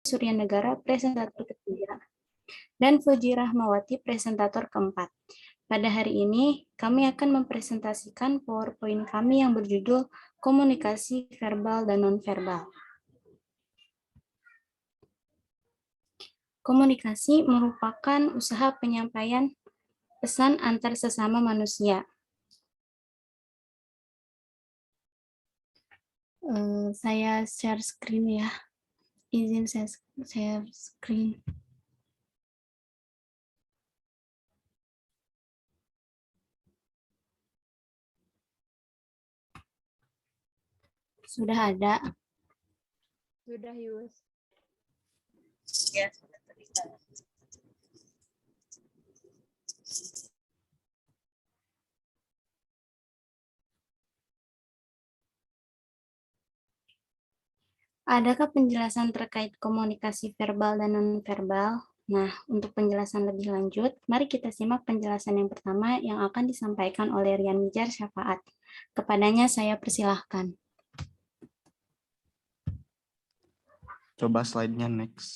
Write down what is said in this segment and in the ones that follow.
Suryanegara, presentator ketiga, dan Fuji Rahmawati, presentator keempat. Pada hari ini, kami akan mempresentasikan PowerPoint kami yang berjudul Komunikasi Verbal dan Nonverbal. Komunikasi merupakan usaha penyampaian pesan antar sesama manusia. Saya share screen ya. Izin saya share screen. Sudah ada? Sudah, Yus. Ya, sudah terlihat. Adakah penjelasan terkait komunikasi verbal dan nonverbal? Nah, untuk penjelasan lebih lanjut, mari kita simak penjelasan yang pertama yang akan disampaikan oleh Rian Mijar Syafaat. Kepadanya saya persilahkan. Coba slide-nya next.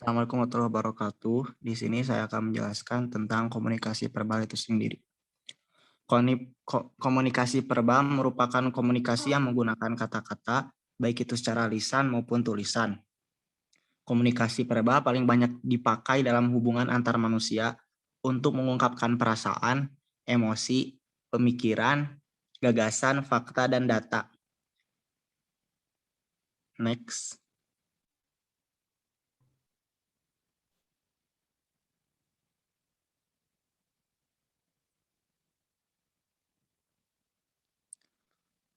Assalamualaikum warahmatullahi wabarakatuh. Di sini saya akan menjelaskan tentang komunikasi verbal itu sendiri. Komunikasi verbal merupakan komunikasi yang menggunakan kata-kata, baik itu secara lisan maupun tulisan. Komunikasi verbal paling banyak dipakai dalam hubungan antar manusia untuk mengungkapkan perasaan, emosi, pemikiran, gagasan, fakta, dan data. Next.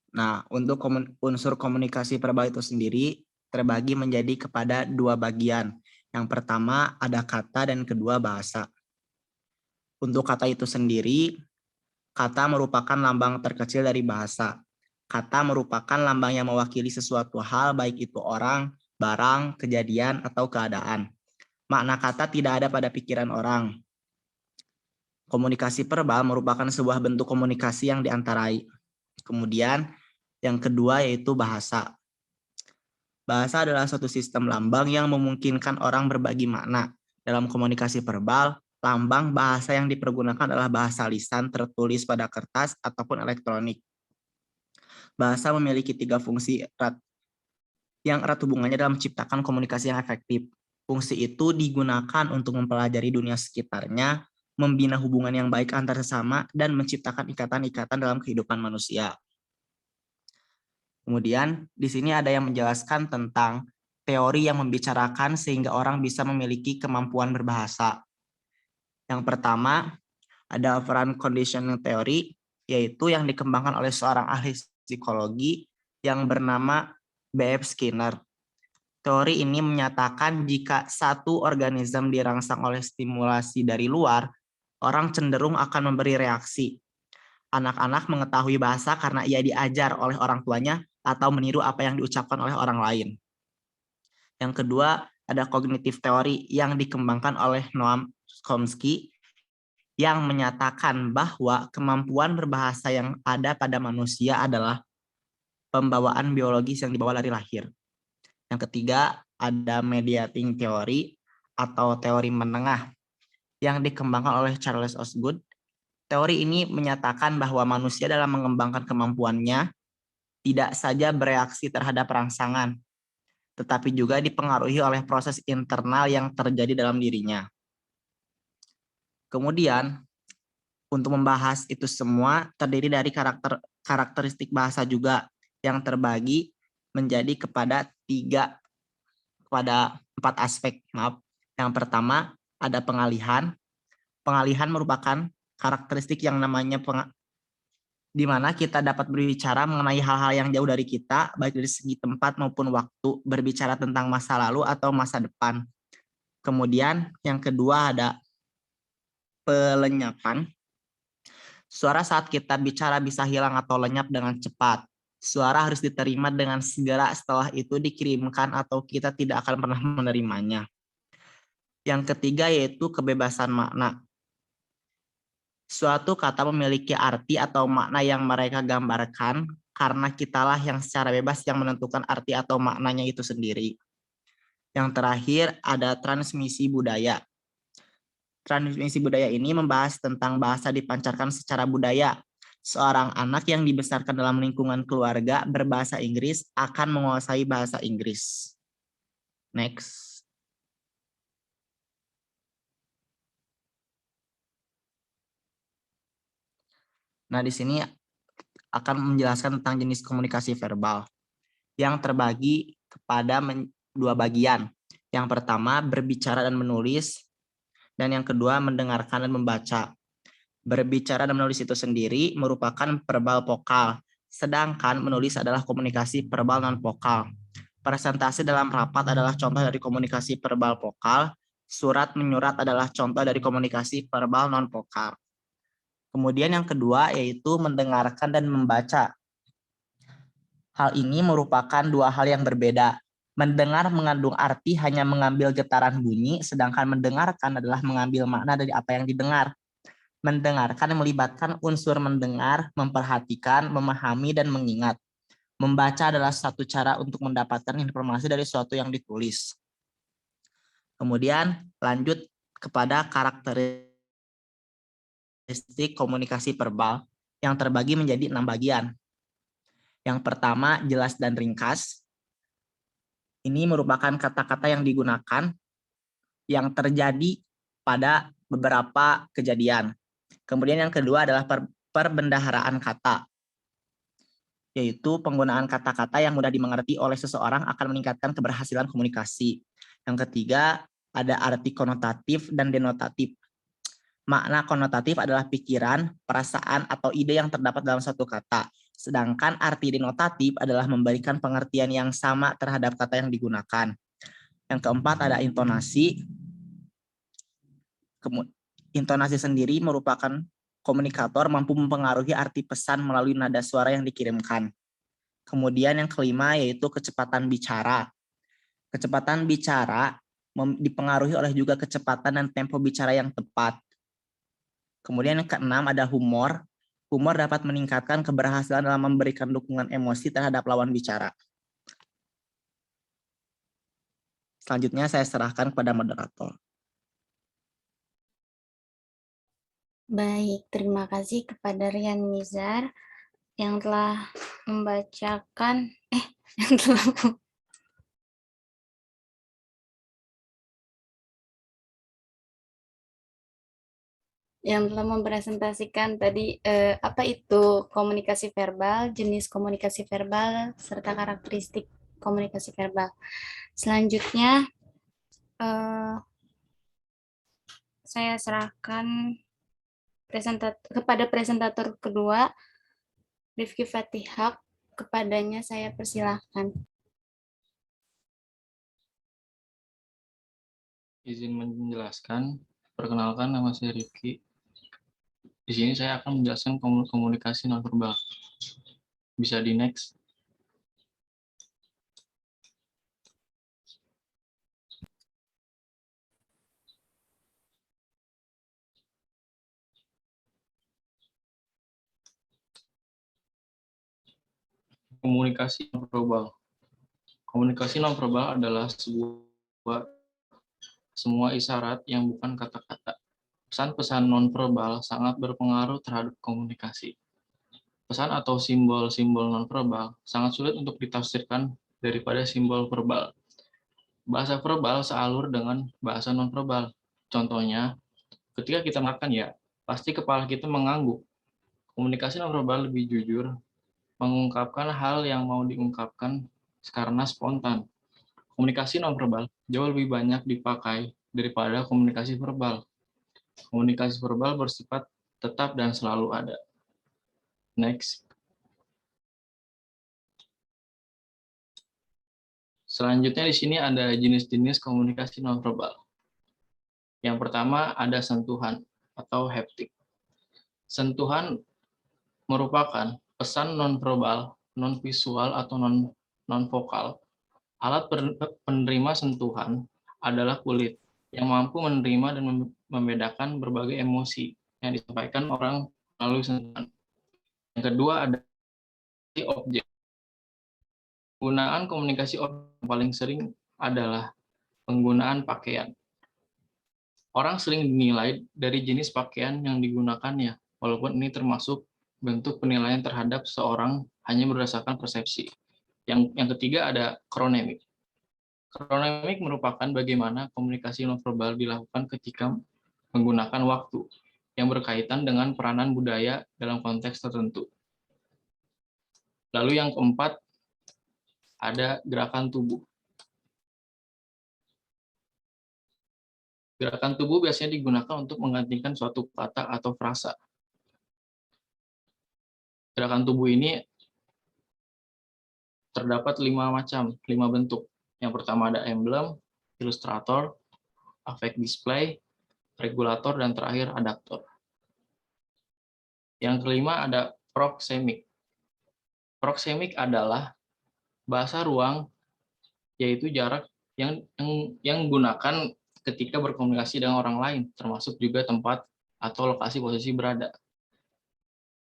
Nah, untuk unsur komunikasi verbal itu sendiri terbagi menjadi kepada dua bagian. Yang pertama ada kata dan kedua bahasa. Untuk kata itu sendiri, kata merupakan lambang terkecil dari bahasa. Kata merupakan lambang yang mewakili sesuatu hal, baik itu orang, barang, kejadian, atau keadaan. Makna kata tidak ada pada pikiran orang. Komunikasi verbal merupakan sebuah bentuk komunikasi yang diantarai. Kemudian, yang kedua yaitu bahasa. Bahasa adalah suatu sistem lambang yang memungkinkan orang berbagi makna. Dalam komunikasi verbal, lambang bahasa yang dipergunakan adalah bahasa lisan tertulis pada kertas ataupun elektronik. Bahasa memiliki 3 fungsi yang erat hubungannya dalam menciptakan komunikasi yang efektif. Fungsi itu digunakan untuk mempelajari dunia sekitarnya, membina hubungan yang baik antar sesama, dan menciptakan ikatan-ikatan dalam kehidupan manusia. Kemudian di sini ada yang menjelaskan tentang teori yang membicarakan sehingga orang bisa memiliki kemampuan berbahasa. Yang pertama ada operant conditioning theory, yaitu yang dikembangkan oleh seorang ahli psikologi yang bernama B.F. Skinner. Teori ini menyatakan jika satu organisme dirangsang oleh stimulasi dari luar, orang cenderung akan memberi reaksi. Anak-anak mengetahui bahasa karena ia diajar oleh orang tuanya atau meniru apa yang diucapkan oleh orang lain. Yang kedua, ada kognitif teori yang dikembangkan oleh Noam Chomsky yang menyatakan bahwa kemampuan berbahasa yang ada pada manusia adalah pembawaan biologis yang dibawa dari lahir. Yang ketiga, ada mediating teori atau teori menengah yang dikembangkan oleh Charles Osgood. Teori ini menyatakan bahwa manusia dalam mengembangkan kemampuannya tidak saja bereaksi terhadap rangsangan, tetapi juga dipengaruhi oleh proses internal yang terjadi dalam dirinya. Kemudian, untuk membahas itu semua terdiri dari karakteristik bahasa juga yang terbagi menjadi kepada 4 aspek. Yang pertama ada pengalihan. Pengalihan merupakan karakteristik yang namanya di mana kita dapat berbicara mengenai hal-hal yang jauh dari kita, baik dari segi tempat maupun waktu, berbicara tentang masa lalu atau masa depan. Kemudian yang kedua ada pelenyapan. Suara saat kita bicara bisa hilang atau lenyap dengan cepat. Suara harus diterima dengan segera, setelah itu dikirimkan atau kita tidak akan pernah menerimanya. Yang ketiga yaitu kebebasan makna. Suatu kata memiliki arti atau makna yang mereka gambarkan karena kitalah yang secara bebas yang menentukan arti atau maknanya itu sendiri. Yang terakhir ada transmisi budaya. Transmisi budaya ini membahas tentang bahasa dipancarkan secara budaya. Seorang anak yang dibesarkan dalam lingkungan keluarga berbahasa Inggris akan menguasai bahasa Inggris. Next. Nah, di sini akan menjelaskan tentang jenis komunikasi verbal yang terbagi kepada dua bagian. Yang pertama, berbicara dan menulis, dan yang kedua, mendengarkan dan membaca. Berbicara dan menulis itu sendiri merupakan verbal vokal, sedangkan menulis adalah komunikasi verbal non-vokal. Presentasi dalam rapat adalah contoh dari komunikasi verbal vokal, surat menyurat adalah contoh dari komunikasi verbal non-vokal. Kemudian yang kedua yaitu mendengarkan dan membaca. Hal ini merupakan dua hal yang berbeda. Mendengar mengandung arti hanya mengambil getaran bunyi, sedangkan mendengarkan adalah mengambil makna dari apa yang didengar. Mendengarkan melibatkan unsur mendengar, memperhatikan, memahami, dan mengingat. Membaca adalah satu cara untuk mendapatkan informasi dari sesuatu yang ditulis. Kemudian lanjut kepada karakteristik komunikasi verbal yang terbagi menjadi 6 bagian. Yang pertama, jelas dan ringkas. Ini merupakan kata-kata yang digunakan yang terjadi pada beberapa kejadian. Kemudian yang kedua adalah perbendaharaan kata, yaitu penggunaan kata-kata yang mudah dimengerti oleh seseorang akan meningkatkan keberhasilan komunikasi. Yang ketiga, ada arti konotatif dan denotatif. Makna konotatif adalah pikiran, perasaan, atau ide yang terdapat dalam suatu kata. Sedangkan arti denotatif adalah memberikan pengertian yang sama terhadap kata yang digunakan. Yang keempat ada intonasi. Intonasi sendiri merupakan komunikator mampu mempengaruhi arti pesan melalui nada suara yang dikirimkan. Kemudian yang kelima yaitu kecepatan bicara. Kecepatan bicara dipengaruhi oleh juga kecepatan dan tempo bicara yang tepat. Kemudian yang keenam ada humor. Humor dapat meningkatkan keberhasilan dalam memberikan dukungan emosi terhadap lawan bicara. Selanjutnya saya serahkan kepada moderator. Baik, terima kasih kepada Rian Mizar yang telah membacakan, yang telah mempresentasikan tadi apa itu komunikasi verbal, jenis komunikasi verbal, serta karakteristik komunikasi verbal. Selanjutnya, saya serahkan kepada presentator kedua, Rifki Fatihak. Kepadanya saya persilahkan. Izin menjelaskan, perkenalkan nama saya Rifki. Di sini saya akan menjelaskan komunikasi nonverbal. Bisa di next. Komunikasi nonverbal. Komunikasi nonverbal adalah semua isyarat yang bukan kata-kata. Pesan-pesan nonverbal sangat berpengaruh terhadap komunikasi. Pesan atau simbol-simbol nonverbal sangat sulit untuk ditafsirkan daripada simbol verbal. Bahasa verbal sealur dengan bahasa nonverbal. Contohnya, ketika kita makan ya, pasti kepala kita mengangguk. Komunikasi nonverbal lebih jujur, mengungkapkan hal yang mau diungkapkan karena spontan. Komunikasi nonverbal jauh lebih banyak dipakai daripada komunikasi verbal. Komunikasi verbal bersifat tetap dan selalu ada. Next. Selanjutnya di sini ada jenis-jenis komunikasi nonverbal. Yang pertama ada sentuhan atau haptik. Sentuhan merupakan pesan nonverbal, non-visual atau non-vokal. Alat penerima sentuhan adalah kulit yang mampu menerima dan membedakan berbagai emosi yang disampaikan orang melalui sentuhan. Yang kedua ada objek. Penggunaan komunikasi objek yang paling sering adalah penggunaan pakaian. Orang sering dinilai dari jenis pakaian yang digunakannya, walaupun ini termasuk bentuk penilaian terhadap seorang hanya berdasarkan persepsi. Yang ketiga ada kronemik. Kronemik merupakan bagaimana komunikasi nonverbal dilakukan ketika menggunakan waktu yang berkaitan dengan peranan budaya dalam konteks tertentu. Lalu yang keempat ada gerakan tubuh. Gerakan tubuh biasanya digunakan untuk menggantikan suatu kata atau frasa. Gerakan tubuh ini terdapat 5 bentuk. Yang pertama ada emblem, ilustrator, affect display, regulator, dan terakhir adaptor. Yang kelima ada proxemic. Proxemic adalah bahasa ruang, yaitu jarak yang digunakan ketika berkomunikasi dengan orang lain, termasuk juga tempat atau lokasi posisi berada.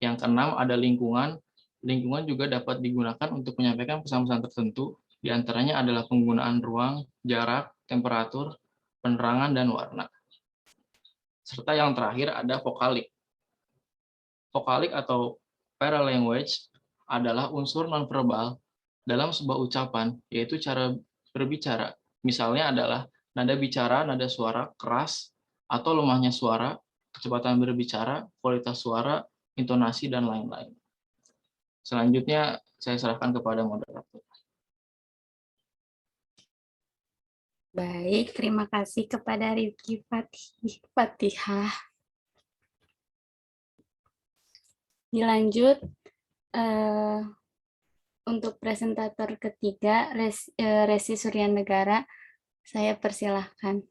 Yang keenam ada lingkungan. Lingkungan juga dapat digunakan untuk menyampaikan pesan-pesan tertentu, diantaranya adalah penggunaan ruang, jarak, temperatur, penerangan, dan warna. Serta yang terakhir ada vokalik. Vokalik atau paralanguage adalah unsur nonverbal dalam sebuah ucapan, yaitu cara berbicara. Misalnya adalah nada bicara, nada suara keras atau lemahnya suara, kecepatan berbicara, kualitas suara, intonasi, dan lain-lain. Selanjutnya saya serahkan kepada moderator. Baik, terima kasih kepada Rifki Fatihah. Dilanjut, untuk presentator ketiga, Resi Suryanegara, saya persilahkan.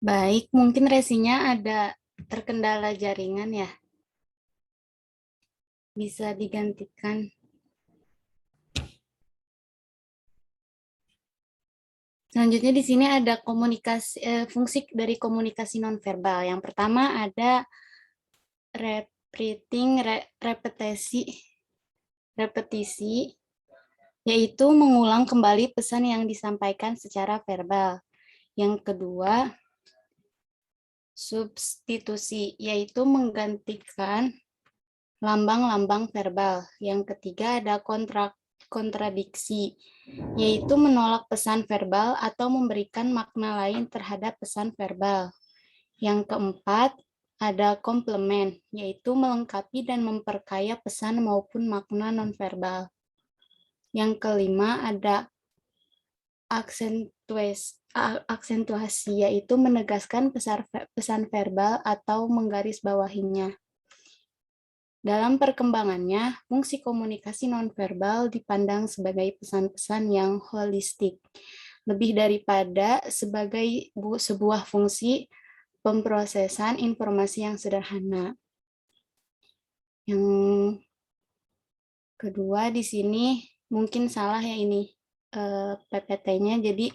Baik, mungkin Resinya ada terkendala jaringan ya. Bisa digantikan. Selanjutnya di sini ada fungsi dari komunikasi nonverbal. Yang pertama ada repetisi, yaitu mengulang kembali pesan yang disampaikan secara verbal. Yang kedua, substitusi, yaitu menggantikan lambang-lambang verbal. Yang ketiga ada kontradiksi, yaitu menolak pesan verbal atau memberikan makna lain terhadap pesan verbal. Yang keempat ada komplement, yaitu melengkapi dan memperkaya pesan maupun makna nonverbal. Yang kelima ada aksentuasi, yaitu menegaskan pesan verbal atau menggarisbawahinya. Dalam perkembangannya, fungsi komunikasi nonverbal dipandang sebagai pesan-pesan yang holistik, lebih daripada sebagai sebuah fungsi pemrosesan informasi yang sederhana. Yang kedua di sini mungkin salah ya ini PPT-nya. Jadi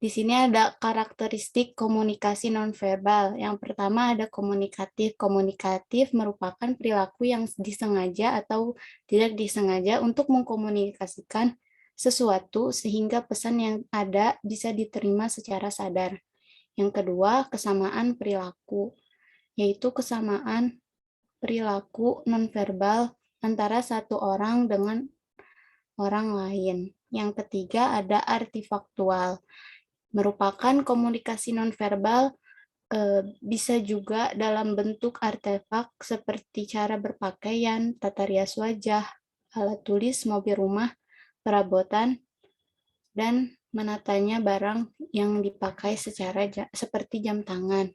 di sini ada karakteristik komunikasi nonverbal. Yang pertama ada komunikatif. Komunikatif merupakan perilaku yang disengaja atau tidak disengaja untuk mengkomunikasikan sesuatu sehingga pesan yang ada bisa diterima secara sadar. Yang kedua, kesamaan perilaku, yaitu kesamaan perilaku nonverbal antara satu orang dengan orang lain. Yang ketiga ada artifaktual, merupakan komunikasi nonverbal, bisa juga dalam bentuk artefak seperti cara berpakaian, tata rias wajah, alat tulis, mobil rumah, perabotan, dan menatanya barang yang dipakai seperti jam tangan.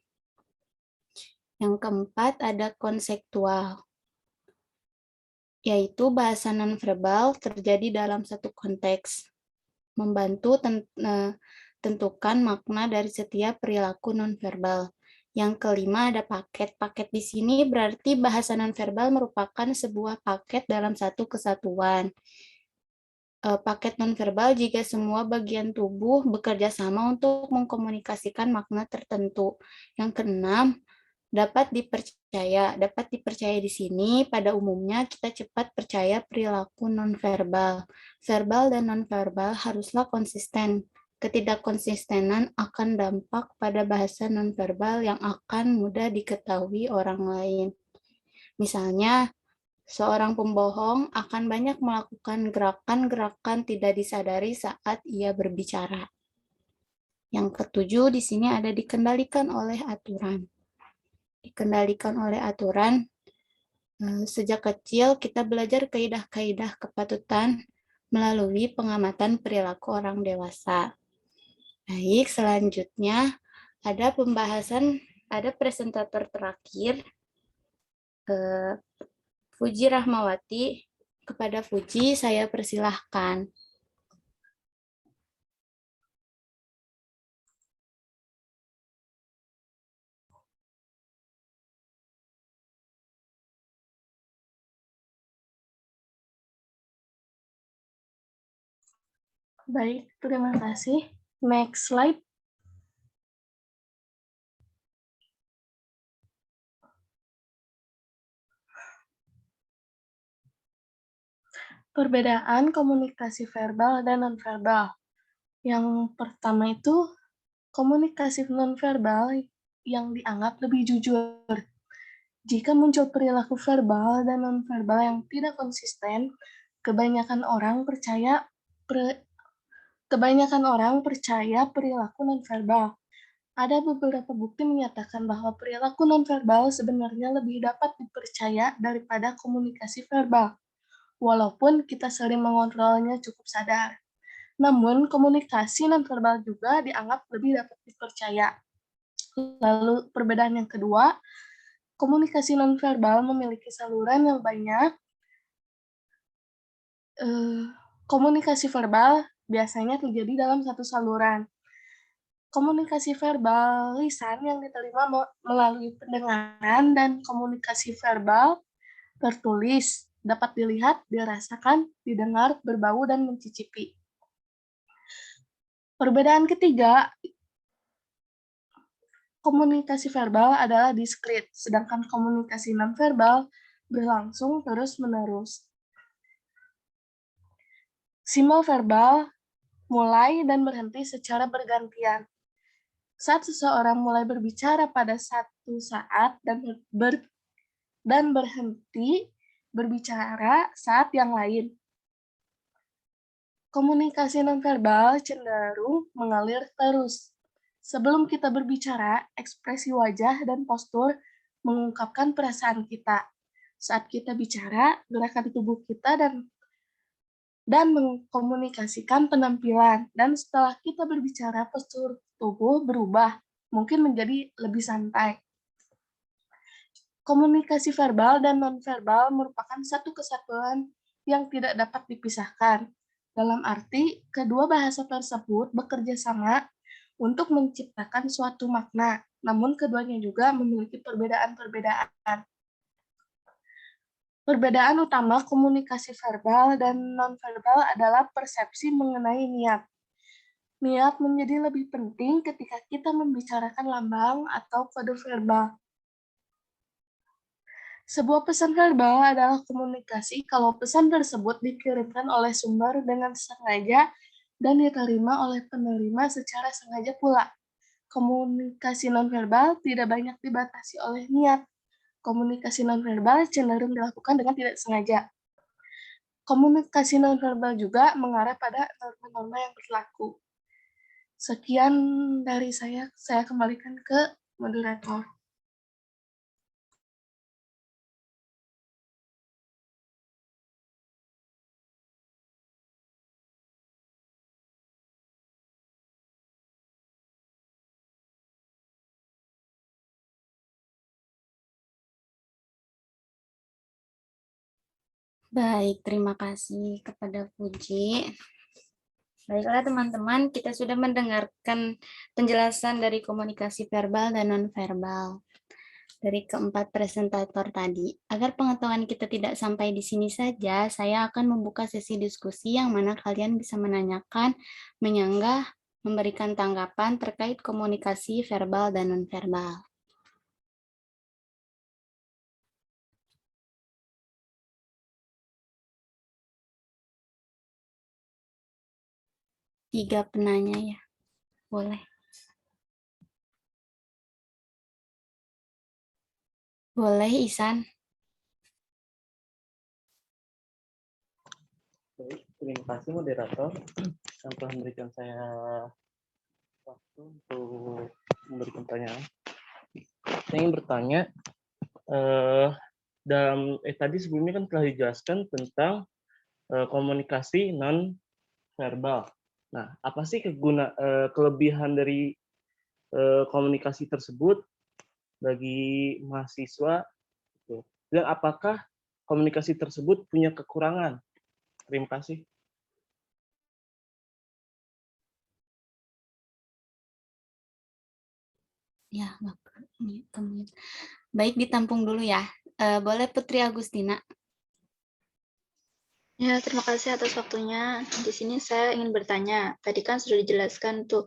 Yang keempat ada konseptual, yaitu bahasa nonverbal terjadi dalam satu konteks, membantu tentukan makna dari setiap perilaku nonverbal. Yang kelima ada paket. Paket di sini berarti bahasa nonverbal merupakan sebuah paket dalam satu kesatuan. Paket nonverbal jika semua bagian tubuh bekerja sama untuk mengkomunikasikan makna tertentu. Yang keenam, dapat dipercaya. Dapat dipercaya di sini pada umumnya kita cepat percaya perilaku nonverbal. Verbal dan nonverbal haruslah konsisten. Ketidakkonsistenan akan dampak pada bahasa nonverbal yang akan mudah diketahui orang lain. Misalnya, seorang pembohong akan banyak melakukan gerakan-gerakan tidak disadari saat ia berbicara. Yang ketujuh di sini ada dikendalikan oleh aturan. Dikendalikan oleh aturan, sejak kecil kita belajar kaidah-kaidah kepatutan melalui pengamatan perilaku orang dewasa. Baik, selanjutnya ada presentator terakhir, Fuji Rahmawati. Kepada Fuji, saya persilahkan. Baik, terima kasih. Next slide. Perbedaan komunikasi verbal dan nonverbal. Yang pertama itu komunikasi nonverbal yang dianggap lebih jujur. Jika muncul perilaku verbal dan nonverbal yang tidak konsisten, kebanyakan orang percaya perilaku nonverbal. Ada beberapa bukti menyatakan bahwa perilaku nonverbal sebenarnya lebih dapat dipercaya daripada komunikasi verbal, walaupun kita sering mengontrolnya cukup sadar. Namun, komunikasi nonverbal juga dianggap lebih dapat dipercaya. Lalu, perbedaan yang kedua, komunikasi nonverbal memiliki saluran yang banyak. Komunikasi verbal biasanya terjadi dalam satu saluran. Komunikasi verbal lisan yang diterima melalui pendengaran dan komunikasi verbal tertulis dapat dilihat, dirasakan, didengar, berbau, dan mencicipi. Perbedaan ketiga, komunikasi verbal adalah diskrit, sedangkan komunikasi nonverbal berlangsung terus-menerus. Simbol verbal mulai dan berhenti secara bergantian. Saat seseorang mulai berbicara pada satu saat dan berhenti berbicara saat yang lain. Komunikasi nonverbal cenderung mengalir terus. Sebelum kita berbicara, ekspresi wajah dan postur mengungkapkan perasaan kita. Saat kita bicara, gerakan tubuh kita dan mengkomunikasikan penampilan. Dan setelah kita berbicara, postur tubuh berubah, mungkin menjadi lebih santai. Komunikasi verbal dan nonverbal merupakan satu kesatuan yang tidak dapat dipisahkan. Dalam arti, kedua bahasa tersebut bekerja sama untuk menciptakan suatu makna, namun keduanya juga memiliki perbedaan-perbedaan. Perbedaan utama komunikasi verbal dan nonverbal adalah persepsi mengenai niat. Niat menjadi lebih penting ketika kita membicarakan lambang atau kode verbal. Sebuah pesan verbal adalah komunikasi kalau pesan tersebut dikirimkan oleh sumber dengan sengaja dan diterima oleh penerima secara sengaja pula. Komunikasi nonverbal tidak banyak dibatasi oleh niat. komunikasi nonverbal cenderung dilakukan dengan tidak sengaja. Komunikasi nonverbal juga mengarah pada norma-norma yang berlaku. Sekian dari saya kembalikan ke moderator. Baik, terima kasih kepada Puji. Baiklah teman-teman, kita sudah mendengarkan penjelasan dari komunikasi verbal dan nonverbal dari keempat presentator tadi. Agar pengetahuan kita tidak sampai di sini saja, saya akan membuka sesi diskusi yang mana kalian bisa menanyakan, menyanggah, memberikan tanggapan terkait komunikasi verbal dan nonverbal. Tiga penanya ya, boleh. Boleh, Isan. Baik, terima kasih moderator yang telah memberikan saya waktu untuk memberikan pertanyaan. Saya ingin bertanya, tadi sebelumnya kan telah dijelaskan tentang komunikasi non verbal. Nah, apa sih kelebihan dari komunikasi tersebut bagi mahasiswa? Dan apakah komunikasi tersebut punya kekurangan? Terima kasih. Ya, baik, ditampung dulu ya. Boleh Putri Agustina. Ya, terima kasih atas waktunya. Di sini saya ingin bertanya. Tadi kan sudah dijelaskan tuh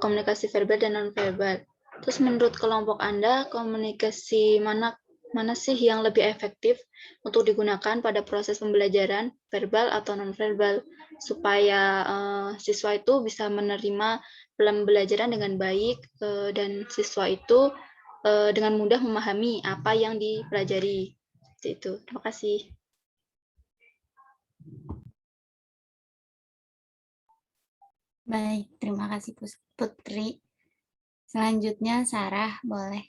komunikasi verbal dan nonverbal. Terus menurut kelompok Anda, komunikasi mana sih yang lebih efektif untuk digunakan pada proses pembelajaran verbal atau nonverbal supaya siswa itu bisa menerima pembelajaran dengan baik dan siswa itu dengan mudah memahami apa yang dipelajari. Seperti itu. Terima kasih. Baik, terima kasih Putri. Selanjutnya Sarah, boleh.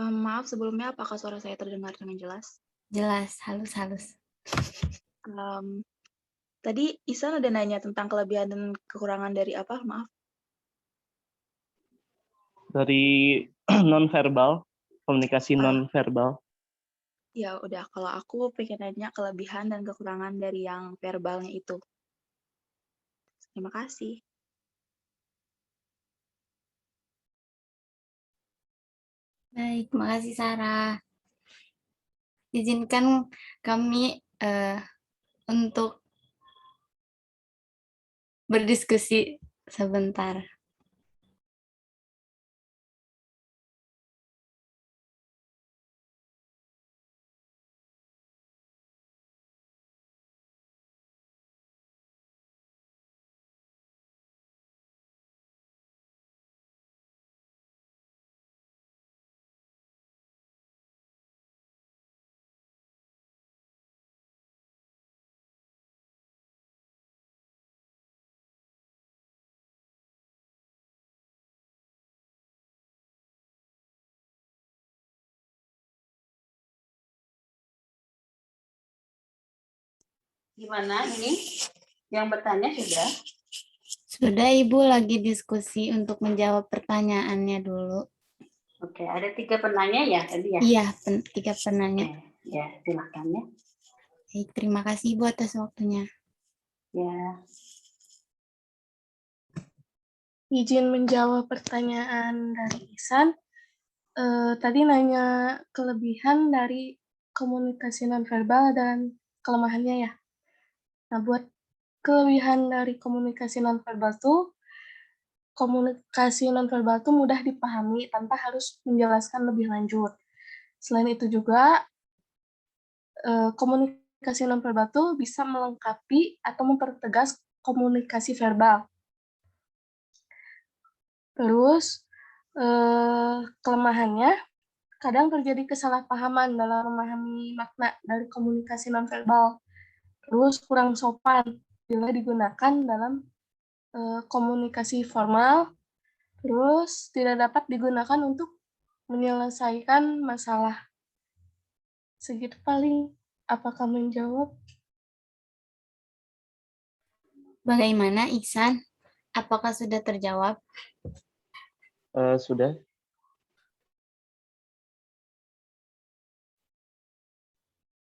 Maaf sebelumnya, apakah suara saya terdengar dengan jelas? Jelas, halus-halus. Tadi Isan ada nanya tentang kelebihan dan kekurangan dari apa? Maaf. Dari nonverbal, komunikasi nonverbal. Ya udah, kalau aku pengen nanya kelebihan dan kekurangan dari yang verbalnya itu. Terima kasih. Baik, terima kasih Sarah. Izinkan kami untuk berdiskusi sebentar. Gimana ini? Yang bertanya sudah? Sudah, Ibu lagi diskusi untuk menjawab pertanyaannya dulu. Oke, ada 3 penanya ya tadi ya? Iya, 3 penanya. Ya, silakan ya. Baik, terima kasih Ibu atas waktunya. Ya. Izin menjawab pertanyaan dari Isan. Tadi nanya kelebihan dari komunikasi nonverbal dan kelemahannya ya. Nah, buat kelebihan dari komunikasi nonverbal tuh mudah dipahami tanpa harus menjelaskan lebih lanjut. Selain itu juga komunikasi nonverbal tuh bisa melengkapi atau mempertegas komunikasi verbal. Terus kelemahannya kadang terjadi kesalahpahaman dalam memahami makna dari komunikasi nonverbal. Terus kurang sopan bila digunakan dalam komunikasi formal. Terus tidak dapat digunakan untuk menyelesaikan masalah. Segitu paling. Apakah menjawab? Bagaimana Ihsan? Apakah sudah terjawab? Sudah.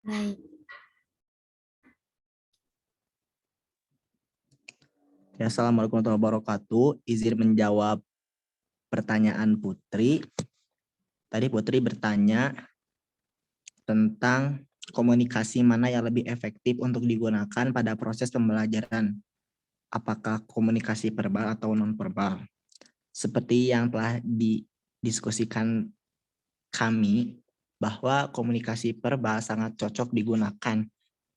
Baik. Ya, Assalamualaikum warahmatullahi wabarakatuh. Izin menjawab pertanyaan Putri. Tadi Putri bertanya tentang komunikasi mana yang lebih efektif untuk digunakan pada proses pembelajaran. Apakah komunikasi verbal atau non-verbal? Seperti yang telah didiskusikan kami, bahwa komunikasi verbal sangat cocok digunakan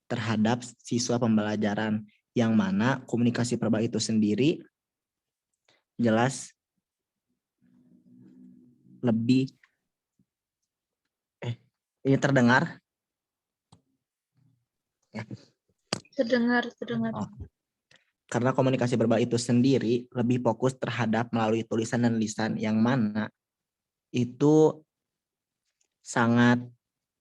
terhadap siswa pembelajaran, yang mana komunikasi verbal itu sendiri jelas lebih ini terdengar? Ya. Terdengar. Oh. Karena komunikasi verbal itu sendiri lebih fokus terhadap melalui tulisan dan lisan, yang mana itu sangat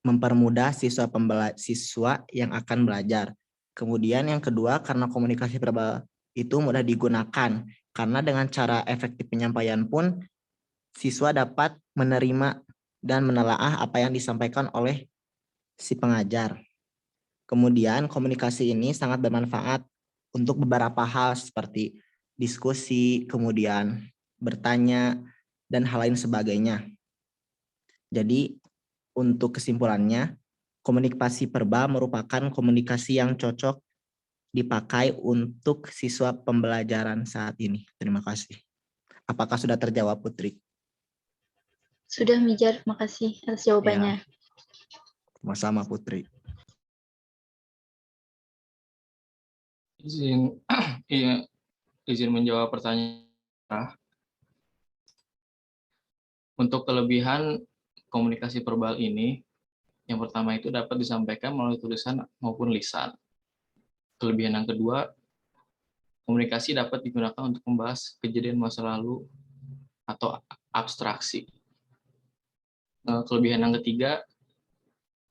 mempermudah siswa yang akan belajar. Kemudian yang kedua, karena komunikasi verbal itu mudah digunakan, karena dengan cara efektif penyampaian pun siswa dapat menerima dan menelaah apa yang disampaikan oleh si pengajar. Kemudian komunikasi ini sangat bermanfaat untuk beberapa hal seperti diskusi, kemudian bertanya, dan hal lain sebagainya. Jadi untuk kesimpulannya, komunikasi verbal merupakan komunikasi yang cocok dipakai untuk siswa pembelajaran saat ini. Terima kasih. Apakah sudah terjawab, Putri? Sudah, Mijar. Makasih atas jawabannya. Sama-sama, Putri. Izin menjawab pertanyaan. Untuk kelebihan komunikasi verbal ini, yang pertama itu dapat disampaikan melalui tulisan maupun lisan. Kelebihan yang kedua, komunikasi dapat digunakan untuk membahas kejadian masa lalu atau abstraksi. Kelebihan yang ketiga,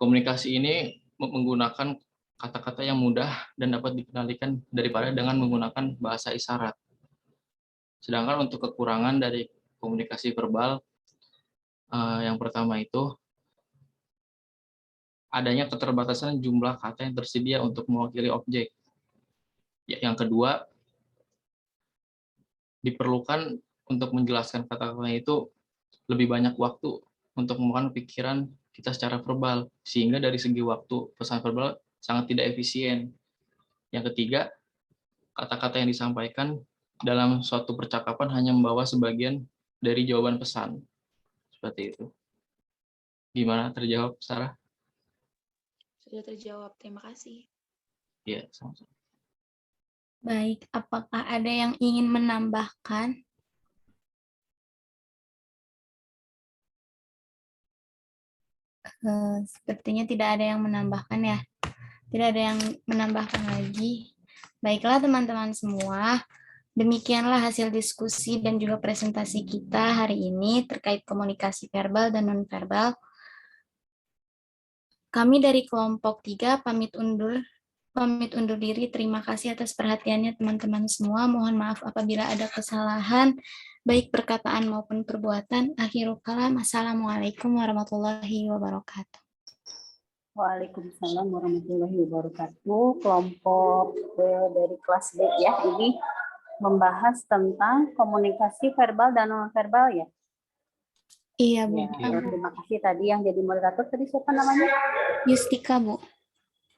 komunikasi ini menggunakan kata-kata yang mudah dan dapat dikendalikan daripada dengan menggunakan bahasa isyarat. Sedangkan untuk kekurangan dari komunikasi verbal, yang pertama itu adanya keterbatasan jumlah kata yang tersedia untuk mewakili objek. Yang kedua, diperlukan untuk menjelaskan kata-kata itu lebih banyak waktu untuk memakan pikiran kita secara verbal, sehingga dari segi waktu pesan verbal sangat tidak efisien. Yang ketiga, kata-kata yang disampaikan dalam suatu percakapan hanya membawa sebagian dari jawaban pesan. Seperti itu. Gimana, terjawab, Sarah? Sudah terjawab, terima kasih. Iya, sama-sama. Baik, apakah ada yang ingin menambahkan? Sepertinya tidak ada yang menambahkan ya. Tidak ada yang menambahkan lagi. Baiklah teman-teman semua, demikianlah hasil diskusi dan juga presentasi kita hari ini terkait komunikasi verbal dan nonverbal. Kami dari kelompok 3 pamit undur diri. Terima kasih atas perhatiannya teman-teman semua. Mohon maaf apabila ada kesalahan, baik perkataan maupun perbuatan. Akhirul kalam, assalamualaikum warahmatullahi wabarakatuh. Waalaikumsalam warahmatullahi wabarakatuh. Kelompok dari kelas B ya, ini membahas tentang komunikasi verbal dan non-verbal ya. Iya, Bu. Ya, terima kasih tadi yang jadi moderator tadi siapa namanya? Yustika, Bu.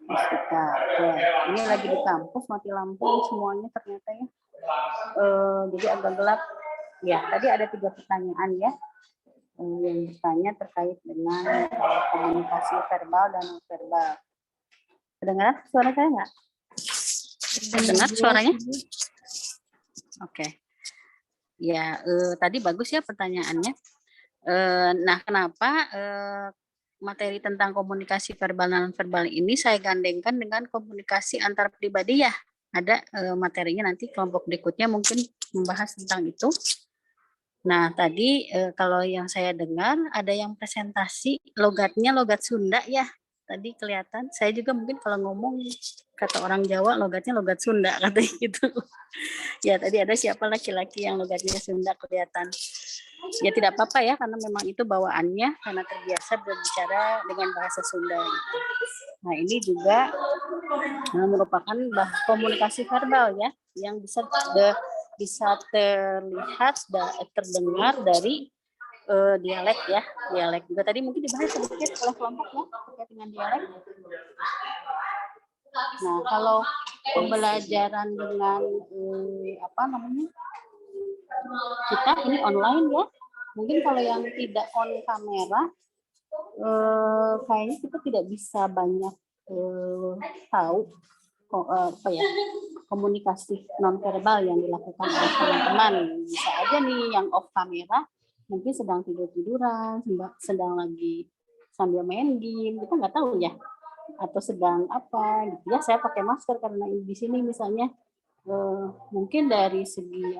Yustika. Ya. Ini lagi di kampus, mati lampu semuanya ternyata ya. Jadi agak gelap. Ya, tadi ada 3 pertanyaan ya. Yang bertanya terkait dengan komunikasi verbal dan non-verbal. Kedengaran suara saya nggak? Terdengar suaranya? Oke. Ya, tadi bagus ya pertanyaannya. Nah, kenapa materi tentang komunikasi verbal dan nonverbal ini saya gandengkan dengan komunikasi antar pribadi ya. Ada materinya nanti kelompok berikutnya mungkin membahas tentang itu. Nah, tadi kalau yang saya dengar ada yang presentasi logatnya logat Sunda ya. Tadi kelihatan, saya juga mungkin kalau ngomong kata orang Jawa logatnya logat Sunda katanya gitu. Ya, tadi ada siapa laki-laki yang logatnya Sunda kelihatan. Ya tidak apa-apa ya, karena memang itu bawaannya, karena terbiasa berbicara dengan bahasa Sunda. Gitu. Nah, ini juga merupakan komunikasi verbal ya, yang bisa terlihat dan terdengar dari dialek ya, dialek juga tadi mungkin dibahas sedikit oleh kelompok ya terkait dengan dialek. Nah, kalau pembelajaran dengan kita ini online ya, mungkin kalau yang tidak on kamera kayaknya kita tidak bisa banyak tahu komunikasi nonverbal yang dilakukan oleh teman-teman. Bisa aja nih yang off kamera mungkin sedang tidur-tiduran, sedang lagi sambil main game, kita nggak tahu ya, atau sedang apa gitu ya. Saya pakai masker karena di sini misalnya mungkin dari segi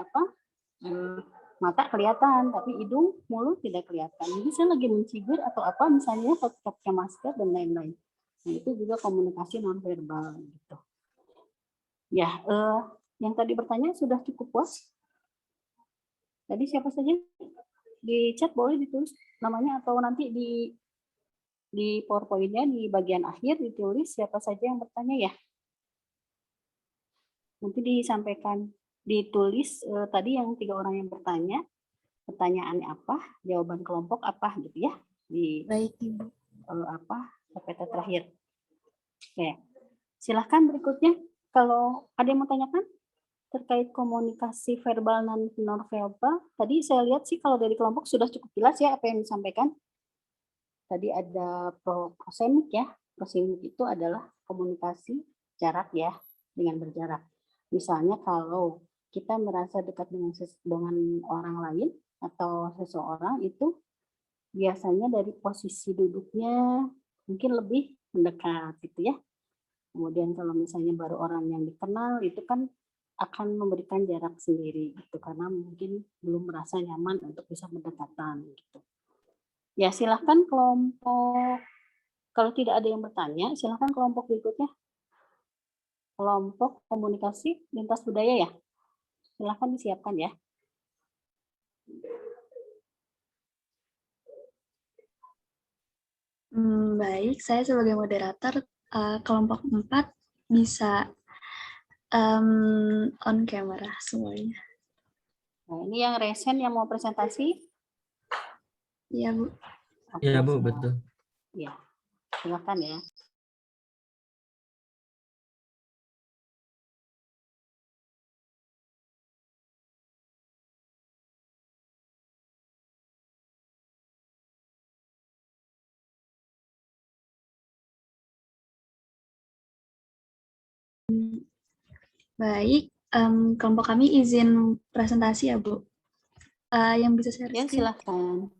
mata kelihatan, tapi hidung, mulut tidak kelihatan. Jadi saya lagi mencibir atau apa misalnya pakai masker dan lain-lain. Nah, itu juga komunikasi nonverbal gitu. Ya, yang tadi bertanya sudah cukup puas? Tadi siapa saja? Di chat boleh ditulis namanya atau nanti di PowerPoint-nya di bagian akhir ditulis siapa saja yang bertanya ya. Nanti disampaikan, ditulis tadi yang 3 orang yang bertanya, pertanyaannya apa, jawaban kelompok apa gitu ya. Di Baik, Ibu. PPT terakhir. Oke. Silahkan berikutnya. Kalau ada yang mau tanyakan terkait komunikasi verbal dan nonverbal, tadi saya lihat sih kalau dari kelompok sudah cukup jelas ya apa yang disampaikan. Tadi ada proxemic ya. Proxemic itu adalah komunikasi jarak ya, dengan berjarak. Misalnya kalau kita merasa dekat dengan orang lain atau seseorang itu biasanya dari posisi duduknya mungkin lebih mendekat gitu ya. Kemudian kalau misalnya baru orang yang dikenal itu kan akan memberikan jarak sendiri gitu karena mungkin belum merasa nyaman untuk bisa berdekatan gitu. Ya silahkan kelompok, kalau tidak ada yang bertanya silahkan kelompok berikutnya. Kelompok komunikasi lintas budaya ya. Silahkan disiapkan ya. Baik, saya sebagai moderator kelompok 4 bisa on camera semuanya. Nah, ini yang resen yang mau presentasi? Iya, Bu. Iya, Bu, betul. Ya, silakan ya. Baik, kelompok kami izin presentasi ya, Bu. Yang bisa share Ya, screen? silakan.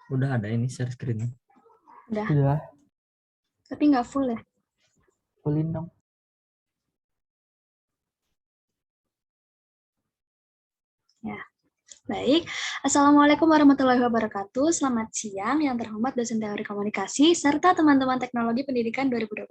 Udah ada ini share screen. Udah. Udah. Tapi nggak full ya? Fullin dong. Ya. Baik, Assalamualaikum warahmatullahi wabarakatuh. Selamat siang yang terhormat dosen teori komunikasi serta teman-teman teknologi pendidikan 2021.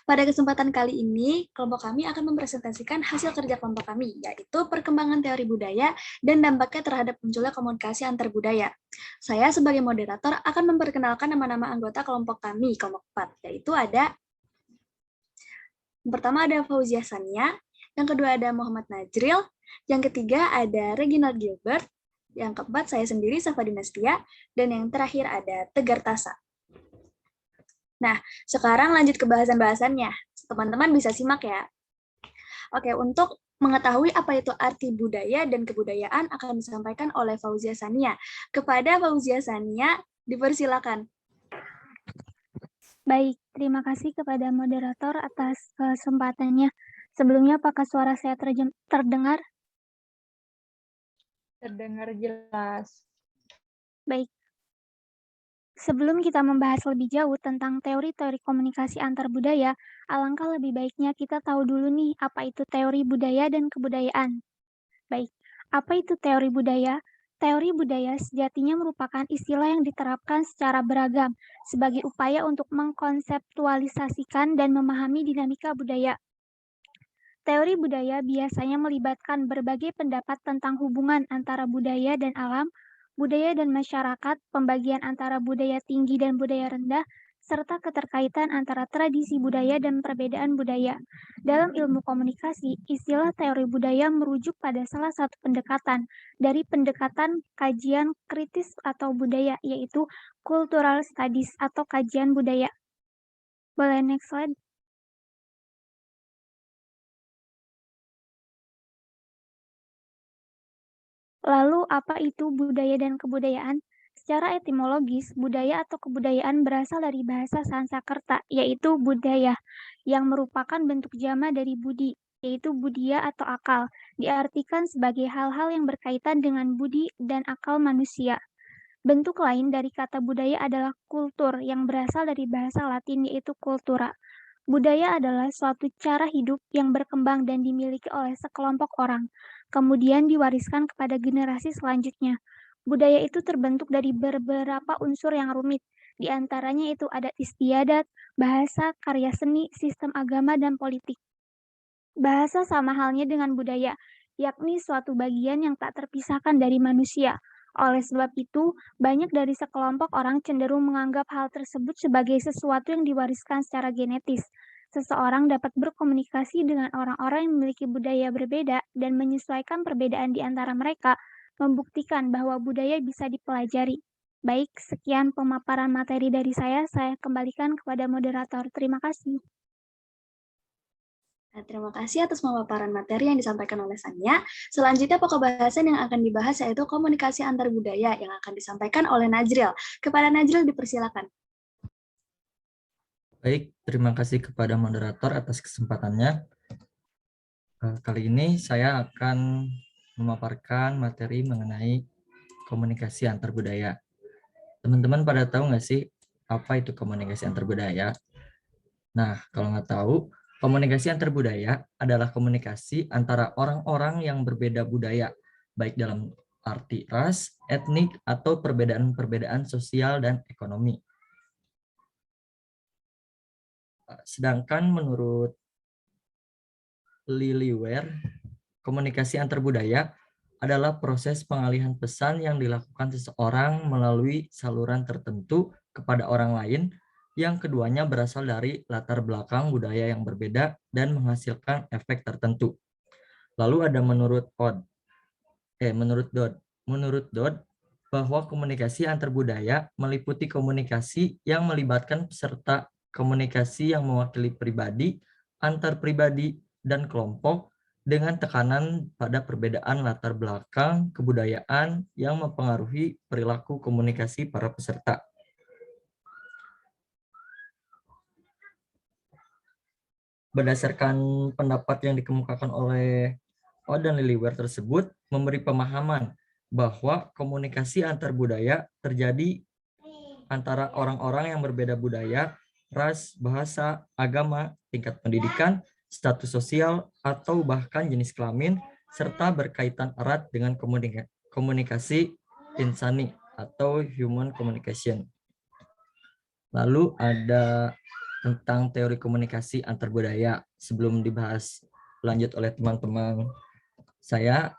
Pada kesempatan kali ini, kelompok kami akan mempresentasikan hasil kerja kelompok kami, yaitu perkembangan teori budaya dan dampaknya terhadap munculnya komunikasi antar budaya. Saya sebagai moderator akan memperkenalkan nama-nama anggota kelompok kami, kelompok 4, yaitu ada yang pertama ada Fauzia Sania, yang kedua ada Muhammad Najril, yang ketiga ada Reginald Gilbert, yang keempat saya sendiri Safa Dinastia, dan yang terakhir ada Tegar Tasa. Nah, sekarang lanjut ke bahasan-bahasannya. Teman-teman bisa simak ya. Oke, untuk Mengetahui apa itu arti budaya dan kebudayaan akan disampaikan oleh Fauzia Sania. Kepada Fauzia Sania, dipersilakan. Baik, terima kasih kepada moderator atas kesempatannya. Sebelumnya, apakah suara saya terdengar? Terdengar jelas. Baik. Sebelum kita membahas lebih jauh tentang teori-teori komunikasi antar budaya, alangkah lebih baiknya kita tahu dulu nih apa itu teori budaya dan kebudayaan. Baik, apa itu teori budaya? Teori budaya sejatinya merupakan istilah yang diterapkan secara beragam sebagai upaya untuk mengkonseptualisasikan dan memahami dinamika budaya. Teori budaya biasanya melibatkan berbagai pendapat tentang hubungan antara budaya dan alam, budaya dan masyarakat, pembagian antara budaya tinggi dan budaya rendah, serta keterkaitan antara tradisi budaya dan perbedaan budaya. Dalam ilmu komunikasi, istilah teori budaya merujuk pada salah satu pendekatan dari pendekatan kajian kritis atau budaya, yaitu cultural studies atau kajian budaya. Boleh next slide? Lalu, apa itu budaya dan kebudayaan? Secara etimologis, budaya atau kebudayaan berasal dari bahasa Sanskerta, yaitu budaya, yang merupakan bentuk jama dari budi, yaitu budia atau akal, diartikan sebagai hal-hal yang berkaitan dengan budi dan akal manusia. Bentuk lain dari kata budaya adalah kultur, yang berasal dari bahasa Latin, yaitu cultura. Budaya adalah suatu cara hidup yang berkembang dan dimiliki oleh sekelompok orang, kemudian diwariskan kepada generasi selanjutnya. Budaya itu terbentuk dari beberapa unsur yang rumit, di antaranya itu adat istiadat, bahasa, karya seni, sistem agama, dan politik. Bahasa sama halnya dengan budaya, yakni suatu bagian yang tak terpisahkan dari manusia. Oleh sebab itu, banyak dari sekelompok orang cenderung menganggap hal tersebut sebagai sesuatu yang diwariskan secara genetis. Seseorang dapat berkomunikasi dengan orang-orang yang memiliki budaya berbeda dan menyesuaikan perbedaan di antara mereka, membuktikan bahwa budaya bisa dipelajari. Baik, sekian pemaparan materi dari saya kembalikan kepada moderator. Terima kasih. Nah, terima kasih atas pemaparan materi yang disampaikan oleh Sania. Selanjutnya pokok bahasan yang akan dibahas yaitu komunikasi antar budaya yang akan disampaikan oleh Najril. Kepada Najril dipersilakan. Baik, terima kasih kepada moderator atas kesempatannya. Kali ini saya akan memaparkan materi mengenai komunikasi antar budaya. Teman-teman pada tahu nggak sih apa itu komunikasi antar budaya? Nah, kalau nggak tahu, komunikasi antar budaya adalah komunikasi antara orang-orang yang berbeda budaya, baik dalam arti ras, etnik, atau perbedaan-perbedaan sosial dan ekonomi. Sedangkan menurut Liliware, komunikasi antar budaya adalah proses pengalihan pesan yang dilakukan seseorang melalui saluran tertentu kepada orang lain yang keduanya berasal dari latar belakang budaya yang berbeda dan menghasilkan efek tertentu. Lalu ada menurut Dodd bahwa komunikasi antar budaya meliputi komunikasi yang melibatkan peserta komunikasi yang mewakili pribadi, antar pribadi, dan kelompok dengan tekanan pada perbedaan latar belakang kebudayaan yang mempengaruhi perilaku komunikasi para peserta. Berdasarkan pendapat yang dikemukakan oleh Odd dan Liliware tersebut, memberi pemahaman bahwa komunikasi antar budaya terjadi antara orang-orang yang berbeda budaya, ras, bahasa, agama, tingkat pendidikan, status sosial, atau bahkan jenis kelamin, serta berkaitan erat dengan komunikasi insani atau human communication. Lalu ada tentang teori komunikasi antar budaya. Sebelum dibahas lanjut oleh teman-teman saya,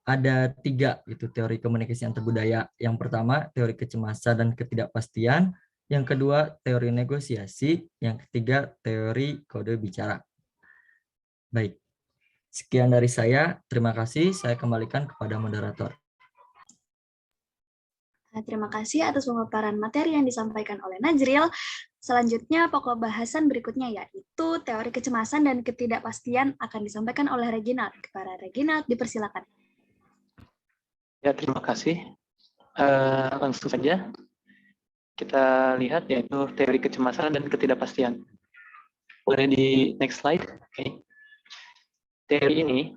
ada 3 itu teori komunikasi antar budaya. Yang pertama, teori kecemasan dan ketidakpastian. Yang kedua, teori negosiasi. Yang ketiga, teori kode bicara. Baik, sekian dari saya. Terima kasih. Saya kembalikan kepada moderator. Nah, terima kasih atas pemaparan materi yang disampaikan oleh Najril. Selanjutnya, pokok bahasan berikutnya yaitu teori kecemasan dan ketidakpastian akan disampaikan oleh Reginald. Kepada Reginald, dipersilakan. Ya, terima kasih. Langsung saja kita lihat yaitu teori kecemasan dan ketidakpastian. Boleh di next slide? Oke. Teori ini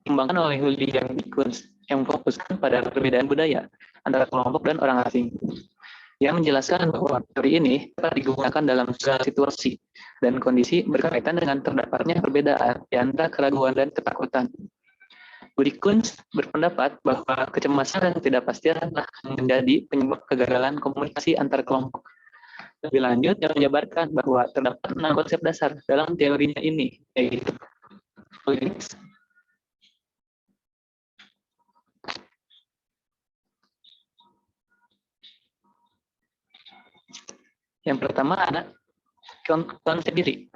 dikembangkan oleh William Dickens yang memfokuskan pada perbedaan budaya antara kelompok dan orang asing. Yang menjelaskan bahwa teori ini dapat digunakan dalam segala situasi dan kondisi berkaitan dengan terdapatnya perbedaan di antara keraguan dan ketakutan. Dickens berpendapat bahwa kecemasan dan ketidakpastian telah menjadi penyebab kegagalan komunikasi antar kelompok. Lebih lanjut, dia menjabarkan bahwa terdapat 6 konsep dasar dalam teorinya ini, yaitu yang pertama ada konsep diri,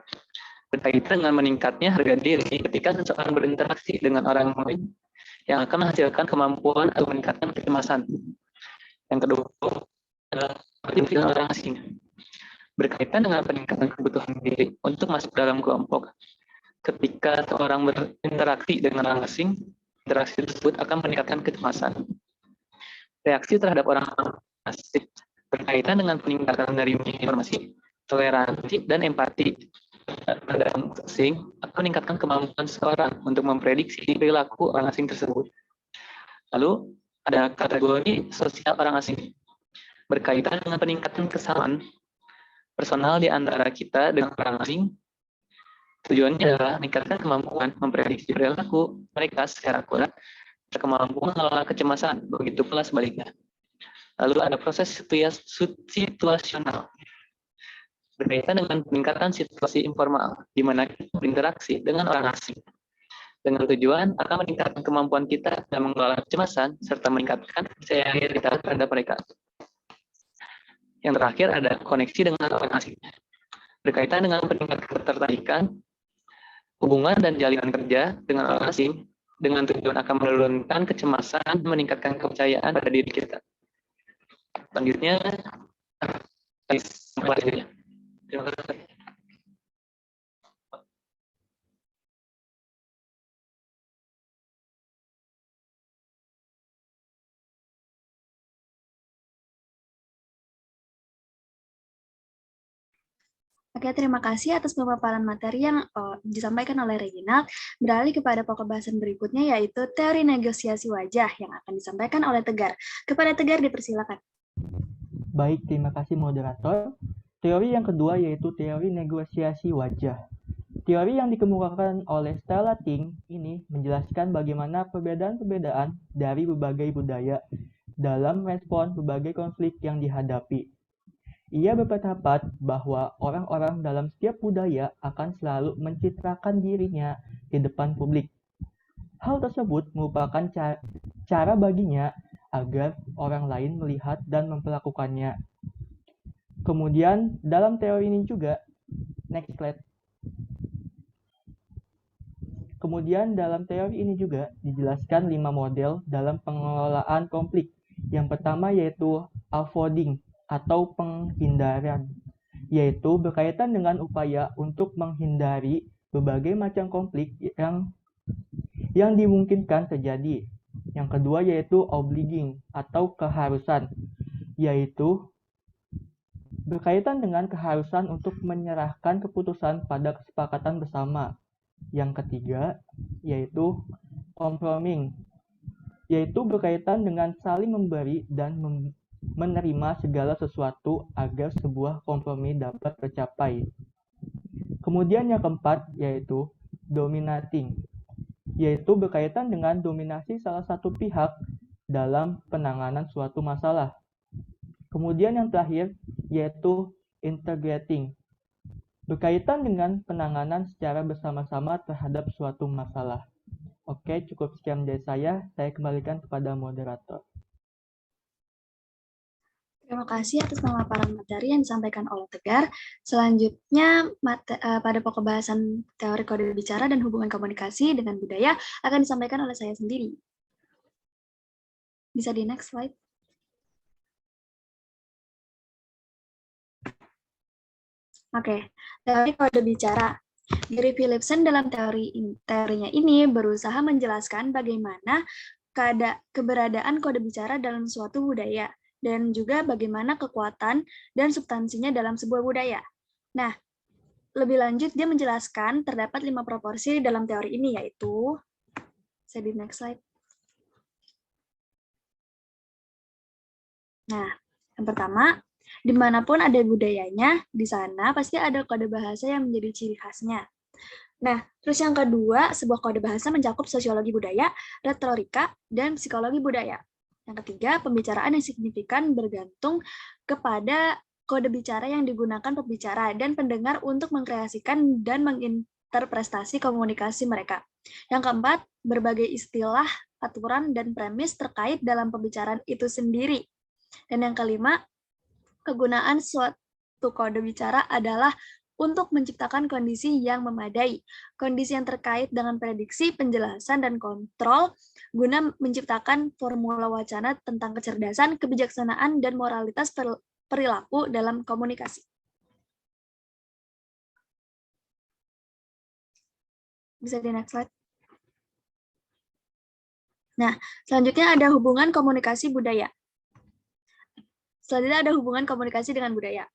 berkaitan dengan meningkatnya harga diri ketika seseorang berinteraksi dengan orang lain yang akan menghasilkan kemampuan atau meningkatkan kecemasan. Yang kedua adalah aktivitas orang asing, berkaitan dengan peningkatan kebutuhan diri untuk masuk dalam kelompok. Ketika seorang berinteraksi dengan orang asing, interaksi tersebut akan meningkatkan kecemasan. Reaksi terhadap orang asing berkaitan dengan peningkatan dari informasi, toleransi, dan empati terhadap orang asing akan meningkatkan kemampuan seseorang untuk memprediksi perilaku orang asing tersebut. Lalu ada kategori sosial orang asing, berkaitan dengan peningkatan kesamaan personal di antara kita dengan orang asing. Tujuannya adalah meningkatkan kemampuan memprediksi perilaku mereka secara akurat, kemampuan mengelola kecemasan, begitu pula sebaliknya. Lalu ada proses situasional, berkaitan dengan peningkatan situasi informal, di mana kita berinteraksi dengan orang asing, dengan tujuan akan meningkatkan kemampuan kita dalam mengelola kecemasan, serta meningkatkan kepercayaan diri kita terhadap mereka. Yang terakhir ada koneksi dengan orang asing, berkaitan dengan peningkatan ketertarikan, hubungan dan jalinan kerja dengan orang asing, dengan tujuan akan menurunkan kecemasan dan meningkatkan kepercayaan pada diri kita. Selanjutnya, terima kasih. Oke, terima kasih atas pemaparan materi yang disampaikan oleh Reginald. Beralih kepada pokok bahasan berikutnya, yaitu teori negosiasi wajah yang akan disampaikan oleh Tegar. Kepada Tegar, dipersilakan. Baik, terima kasih moderator. Teori yang kedua yaitu teori negosiasi wajah. Teori yang dikemukakan oleh Stella Ting ini menjelaskan bagaimana perbedaan-perbedaan dari berbagai budaya dalam respon berbagai konflik yang dihadapi. Ia berpendapat bahwa orang-orang dalam setiap budaya akan selalu mencitrakan dirinya di depan publik. Hal tersebut merupakan cara baginya agar orang lain melihat dan memperlakukannya. Kemudian dalam teori ini juga, next slide. Kemudian dalam teori ini juga dijelaskan 5 model dalam pengelolaan konflik. Yang pertama yaitu avoiding atau penghindaran, yaitu berkaitan dengan upaya untuk menghindari berbagai macam konflik yang dimungkinkan terjadi. Yang kedua yaitu obliging atau keharusan, yaitu berkaitan dengan keharusan untuk menyerahkan keputusan pada kesepakatan bersama. Yang ketiga yaitu compromising, yaitu berkaitan dengan saling memberi dan menerima segala sesuatu agar sebuah kompromi dapat tercapai. Kemudian yang keempat yaitu dominating, yaitu berkaitan dengan dominasi salah satu pihak dalam penanganan suatu masalah. Kemudian yang terakhir yaitu integrating, berkaitan dengan penanganan secara bersama-sama terhadap suatu masalah. Oke, cukup sekian dari saya kembalikan kepada moderator. Terima kasih atas pemaparan materi yang disampaikan oleh Tegar. Selanjutnya, pada pokok bahasan teori kode bicara dan hubungan komunikasi dengan budaya akan disampaikan oleh saya sendiri. Bisa di next slide. Oke, teori kode bicara. Gary Philipson dalam teorinya ini berusaha menjelaskan bagaimana keberadaan kode bicara dalam suatu budaya dan juga bagaimana kekuatan dan substansinya dalam sebuah budaya. Nah, lebih lanjut dia menjelaskan terdapat 5 proporsi dalam teori ini, yaitu, saya di next slide. Nah, yang pertama, dimanapun ada budayanya, di sana pasti ada kode bahasa yang menjadi ciri khasnya. Nah, terus yang kedua, sebuah kode bahasa mencakup sosiologi budaya, retorika, dan psikologi budaya. Yang ketiga, pembicaraan yang signifikan bergantung kepada kode bicara yang digunakan pembicara dan pendengar untuk mengkreasikan dan menginterpretasi komunikasi mereka. Yang keempat, berbagai istilah, aturan, dan premis terkait dalam pembicaraan itu sendiri. Dan yang kelima, kegunaan suatu kode bicara adalah untuk menciptakan kondisi yang memadai, kondisi yang terkait dengan prediksi, penjelasan, dan kontrol, guna menciptakan formula wacana tentang kecerdasan, kebijaksanaan, dan moralitas perilaku dalam komunikasi. Bisa di next slide. Nah, selanjutnya ada hubungan komunikasi budaya. Selanjutnya ada hubungan komunikasi dengan budaya.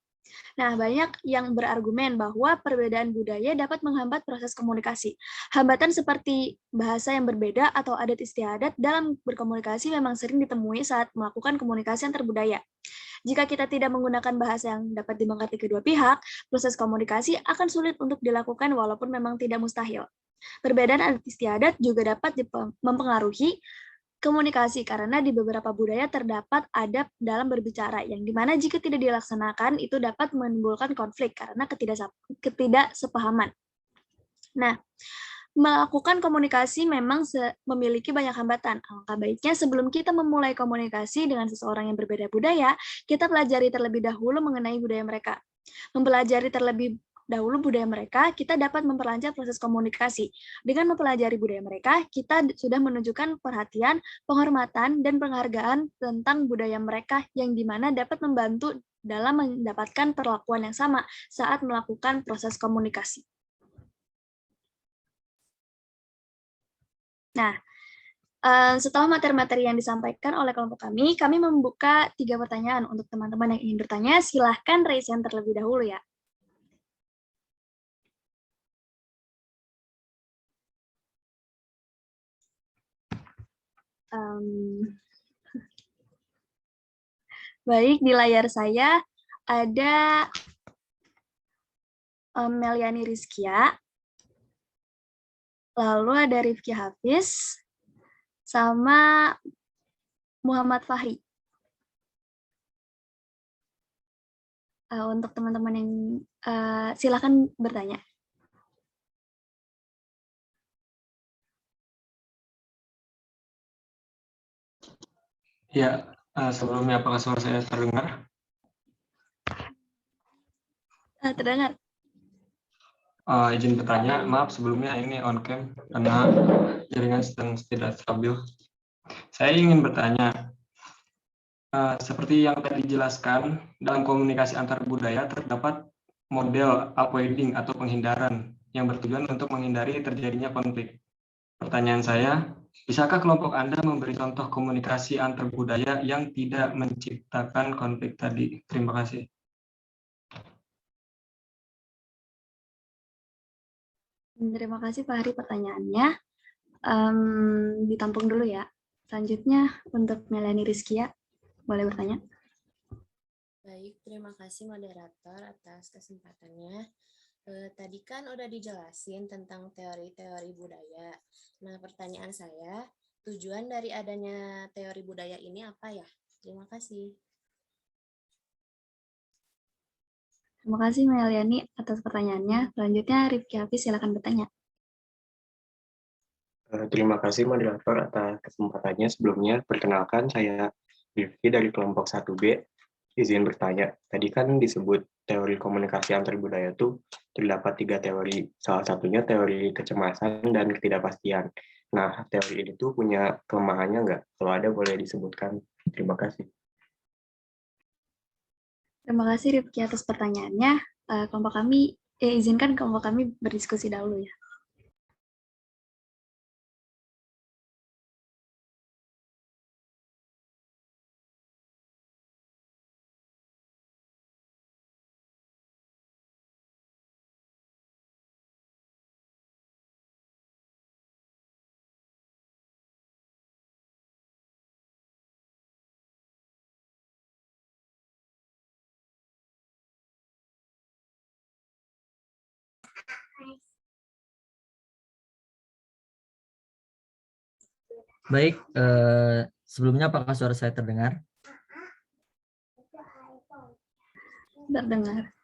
Nah, banyak yang berargumen bahwa perbedaan budaya dapat menghambat proses komunikasi. Hambatan seperti bahasa yang berbeda atau adat istiadat dalam berkomunikasi memang sering ditemui saat melakukan komunikasi antar budaya. Jika kita tidak menggunakan bahasa yang dapat dimengerti kedua pihak, proses komunikasi akan sulit untuk dilakukan walaupun memang tidak mustahil. Perbedaan adat istiadat juga dapat mempengaruhi komunikasi karena di beberapa budaya terdapat adab dalam berbicara yang dimana jika tidak dilaksanakan itu dapat menimbulkan konflik karena ketidaksepahaman. Nah, melakukan komunikasi memang memiliki banyak hambatan. Alangkah baiknya sebelum kita memulai komunikasi dengan seseorang yang berbeda budaya, kita pelajari terlebih dahulu mengenai budaya mereka. Mempelajari terlebih dahulu budaya mereka, kita dapat memperlancar proses komunikasi. Dengan mempelajari budaya mereka, kita sudah menunjukkan perhatian, penghormatan, dan penghargaan tentang budaya mereka yang dimana dapat membantu dalam mendapatkan perlakuan yang sama saat melakukan proses komunikasi. Nah, setelah materi-materi yang disampaikan oleh kelompok kami membuka 3 pertanyaan untuk teman-teman yang ingin bertanya. Silahkan raise hand terlebih dahulu ya. Baik, di layar saya ada Meliani Rizkia, lalu ada Rifki Hafiz, sama Muhammad Fahri. Untuk teman-teman yang silakan bertanya. Ya, sebelumnya apakah suara saya terdengar? Terdengar. Izin bertanya, maaf sebelumnya ini on cam karena jaringan sedang tidak stabil. Saya ingin bertanya, seperti yang tadi dijelaskan, dalam komunikasi antar budaya terdapat model avoiding atau penghindaran yang bertujuan untuk menghindari terjadinya konflik. Pertanyaan saya, bisakah kelompok Anda memberi contoh komunikasi antar budaya yang tidak menciptakan konflik tadi? Terima kasih. Terima kasih Pak Hari pertanyaannya. Ditampung dulu ya. Selanjutnya untuk Melani Rizkia, boleh bertanya. Baik, terima kasih moderator atas kesempatannya. Tadi kan udah dijelasin tentang teori-teori budaya. Nah, pertanyaan saya, tujuan dari adanya teori budaya ini apa ya? Terima kasih. Terima kasih Meliani atas pertanyaannya. Selanjutnya Rifki Hafiz, silakan bertanya. Terima kasih moderator atas kesempatannya. Sebelumnya, perkenalkan saya Rifki dari kelompok 1B. Izin bertanya, tadi kan disebut teori komunikasi antar budaya itu terdapat 3 teori. Salah satunya teori kecemasan dan ketidakpastian. Nah, teori ini tuh punya kelemahannya nggak? Kalau ada boleh disebutkan. Terima kasih. Terima kasih Rifki atas pertanyaannya. izinkan kelompok kami berdiskusi dahulu ya. Baik, sebelumnya apakah suara saya terdengar? Terdengar.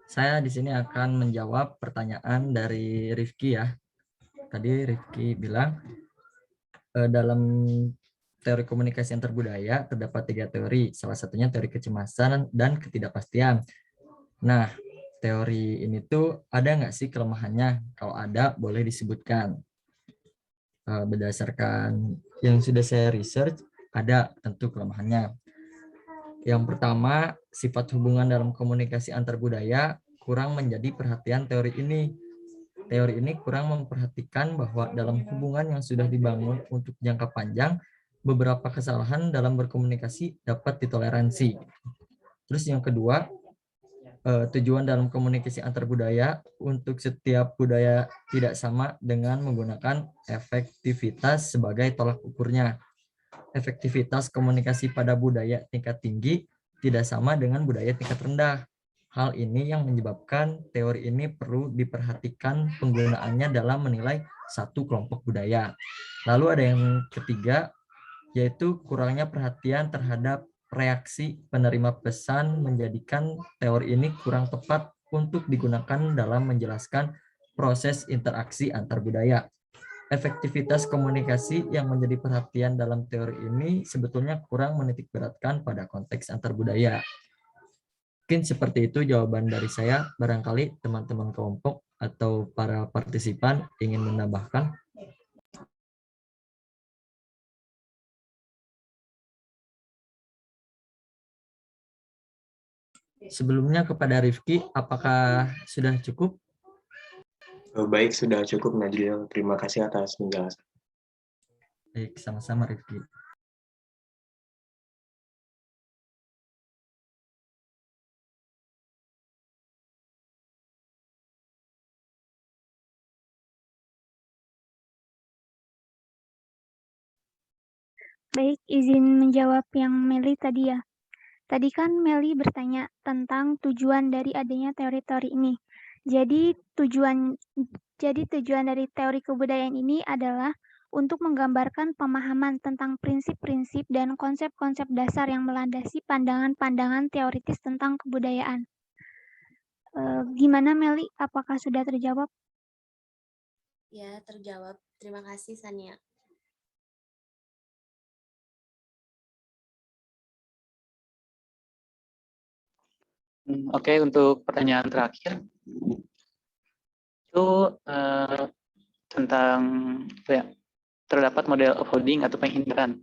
Saya di sini akan menjawab pertanyaan dari Rifki ya. Tadi Rifki bilang dalam teori komunikasi antar budaya terdapat 3 teori. Salah satunya teori kecemasan dan ketidakpastian. Nah, teori ini tuh ada nggak sih kelemahannya? Kalau ada, boleh disebutkan. Berdasarkan yang sudah saya research, ada tentu kelemahannya. Yang pertama, sifat hubungan dalam komunikasi antar budaya kurang menjadi perhatian teori ini. Teori ini kurang memperhatikan bahwa dalam hubungan yang sudah dibangun untuk jangka panjang, beberapa kesalahan dalam berkomunikasi dapat ditoleransi. Terus yang kedua, tujuan dalam komunikasi antar budaya untuk setiap budaya tidak sama dengan menggunakan efektivitas sebagai tolak ukurnya. Efektivitas komunikasi pada budaya tingkat tinggi tidak sama dengan budaya tingkat rendah. Hal ini yang menyebabkan teori ini perlu diperhatikan penggunaannya dalam menilai satu kelompok budaya. Lalu ada yang ketiga, yaitu kurangnya perhatian terhadap reaksi penerima pesan menjadikan teori ini kurang tepat untuk digunakan dalam menjelaskan proses interaksi antar budaya. Efektivitas komunikasi yang menjadi perhatian dalam teori ini sebetulnya kurang menitikberatkan pada konteks antar budaya. Mungkin seperti itu jawaban dari saya. Barangkali teman-teman kelompok atau para partisipan ingin menambahkan. Sebelumnya kepada Rifki, apakah sudah cukup? Baik, sudah cukup Najril. Terima kasih atas penjelasan. Baik, sama-sama Rifki. Baik, izin menjawab yang Meli tadi ya. Tadi kan Meli bertanya tentang tujuan dari adanya teori-teori ini. Jadi tujuan dari teori kebudayaan ini adalah untuk menggambarkan pemahaman tentang prinsip-prinsip dan konsep-konsep dasar yang melandasi pandangan-pandangan teoritis tentang kebudayaan. Gimana Meli? Apakah sudah terjawab? Ya, terjawab. Terima kasih, Sania. Oke, untuk pertanyaan terakhir itu tentang terdapat model avoiding atau penghindaran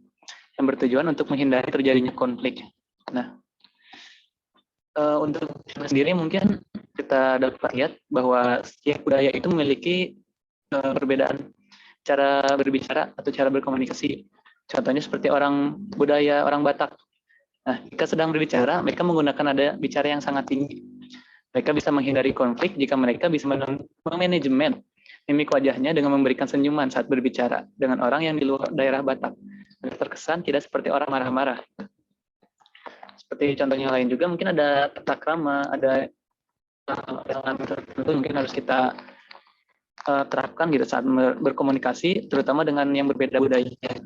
yang bertujuan untuk menghindari terjadinya konflik. Nah, untuk sendiri mungkin kita dapat lihat bahwa setiap budaya itu memiliki perbedaan cara berbicara atau cara berkomunikasi. Contohnya seperti orang Batak. Nah, jika sedang berbicara, mereka menggunakan nada bicara yang sangat tinggi. Mereka bisa menghindari konflik jika mereka bisa memanajemen mimik wajahnya dengan memberikan senyuman saat berbicara dengan orang yang di luar daerah Batak, agar terkesan tidak seperti orang marah-marah. Seperti contohnya lain juga mungkin ada tata krama, ada elemen tertentu mungkin harus kita terapkan gitu saat berkomunikasi, terutama dengan yang berbeda budayanya.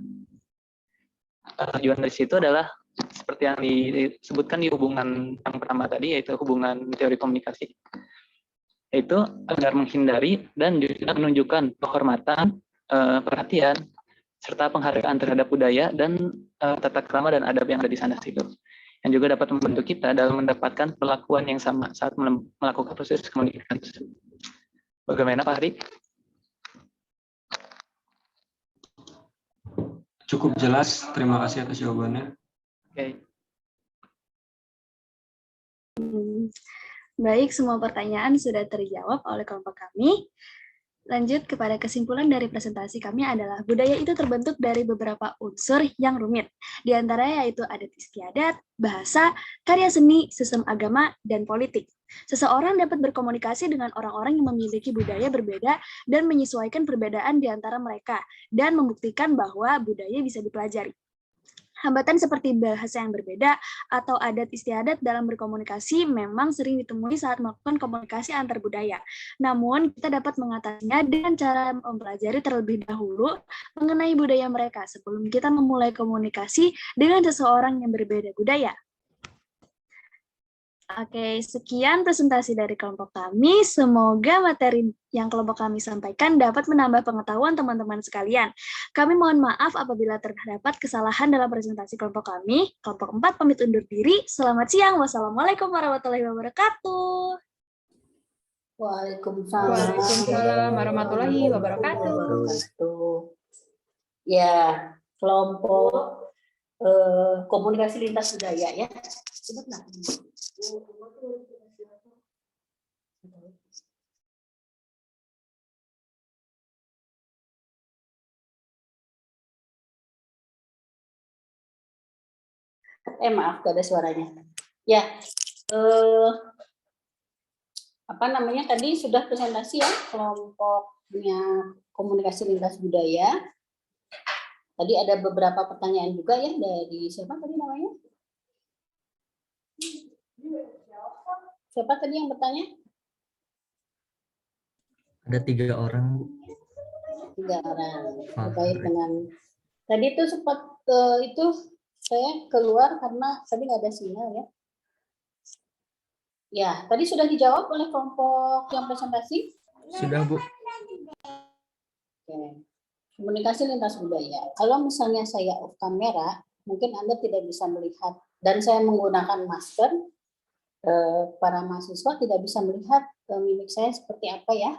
Tujuan dari situ adalah seperti yang disebutkan di hubungan yang pertama tadi, yaitu hubungan teori komunikasi, yaitu agar menghindari dan juga menunjukkan penghormatan, perhatian, serta penghargaan terhadap budaya dan tata krama dan adab yang ada di sana situ, yang juga dapat membantu kita dalam mendapatkan perlakuan yang sama saat melakukan proses komunikasi tersebut. Bagaimana Pak Hari? Cukup jelas, terima kasih atas jawabannya. Oke. Baik, semua pertanyaan sudah terjawab oleh kelompok kami. Lanjut kepada kesimpulan dari presentasi kami adalah budaya itu terbentuk dari beberapa unsur yang rumit. Di antaranya yaitu adat istiadat, bahasa, karya seni, sistem agama, dan politik. Seseorang dapat berkomunikasi dengan orang-orang yang memiliki budaya berbeda dan menyesuaikan perbedaan di antara mereka, dan membuktikan bahwa budaya bisa dipelajari. Hambatan seperti bahasa yang berbeda atau adat istiadat dalam berkomunikasi memang sering ditemui saat melakukan komunikasi antar budaya. Namun, kita dapat mengatasinya dengan cara mempelajari terlebih dahulu mengenai budaya mereka sebelum kita memulai komunikasi dengan seseorang yang berbeda budaya. Oke, sekian presentasi dari kelompok kami. Semoga materi yang kelompok kami sampaikan dapat menambah pengetahuan teman-teman sekalian. Kami mohon maaf apabila terdapat kesalahan dalam presentasi kelompok kami. Kelompok 4 pamit undur diri. Selamat siang. Wassalamualaikum warahmatullahi wabarakatuh. Waalaikumsalam warahmatullahi wabarakatuh. Ya, kelompok komunikasi lintas budaya ya. Sebentar. Maaf, gak ada suaranya. Ya, apa namanya tadi sudah presentasi ya kelompoknya komunikasi lintas budaya. Tadi ada beberapa pertanyaan juga ya dari siapa tadi namanya? Siapa tadi yang bertanya? Ada 3 orang, Bu. 3 orang. Terkait dengan tadi itu sempat itu saya keluar karena tadi nggak ada sinyal ya. Ya, tadi sudah dijawab oleh kelompok yang presentasi? Sudah, Bu. Oke. Komunikasi lintas budaya. Kalau misalnya saya off kamera, mungkin Anda tidak bisa melihat dan saya menggunakan masker. Para mahasiswa tidak bisa melihat mimik saya seperti apa ya.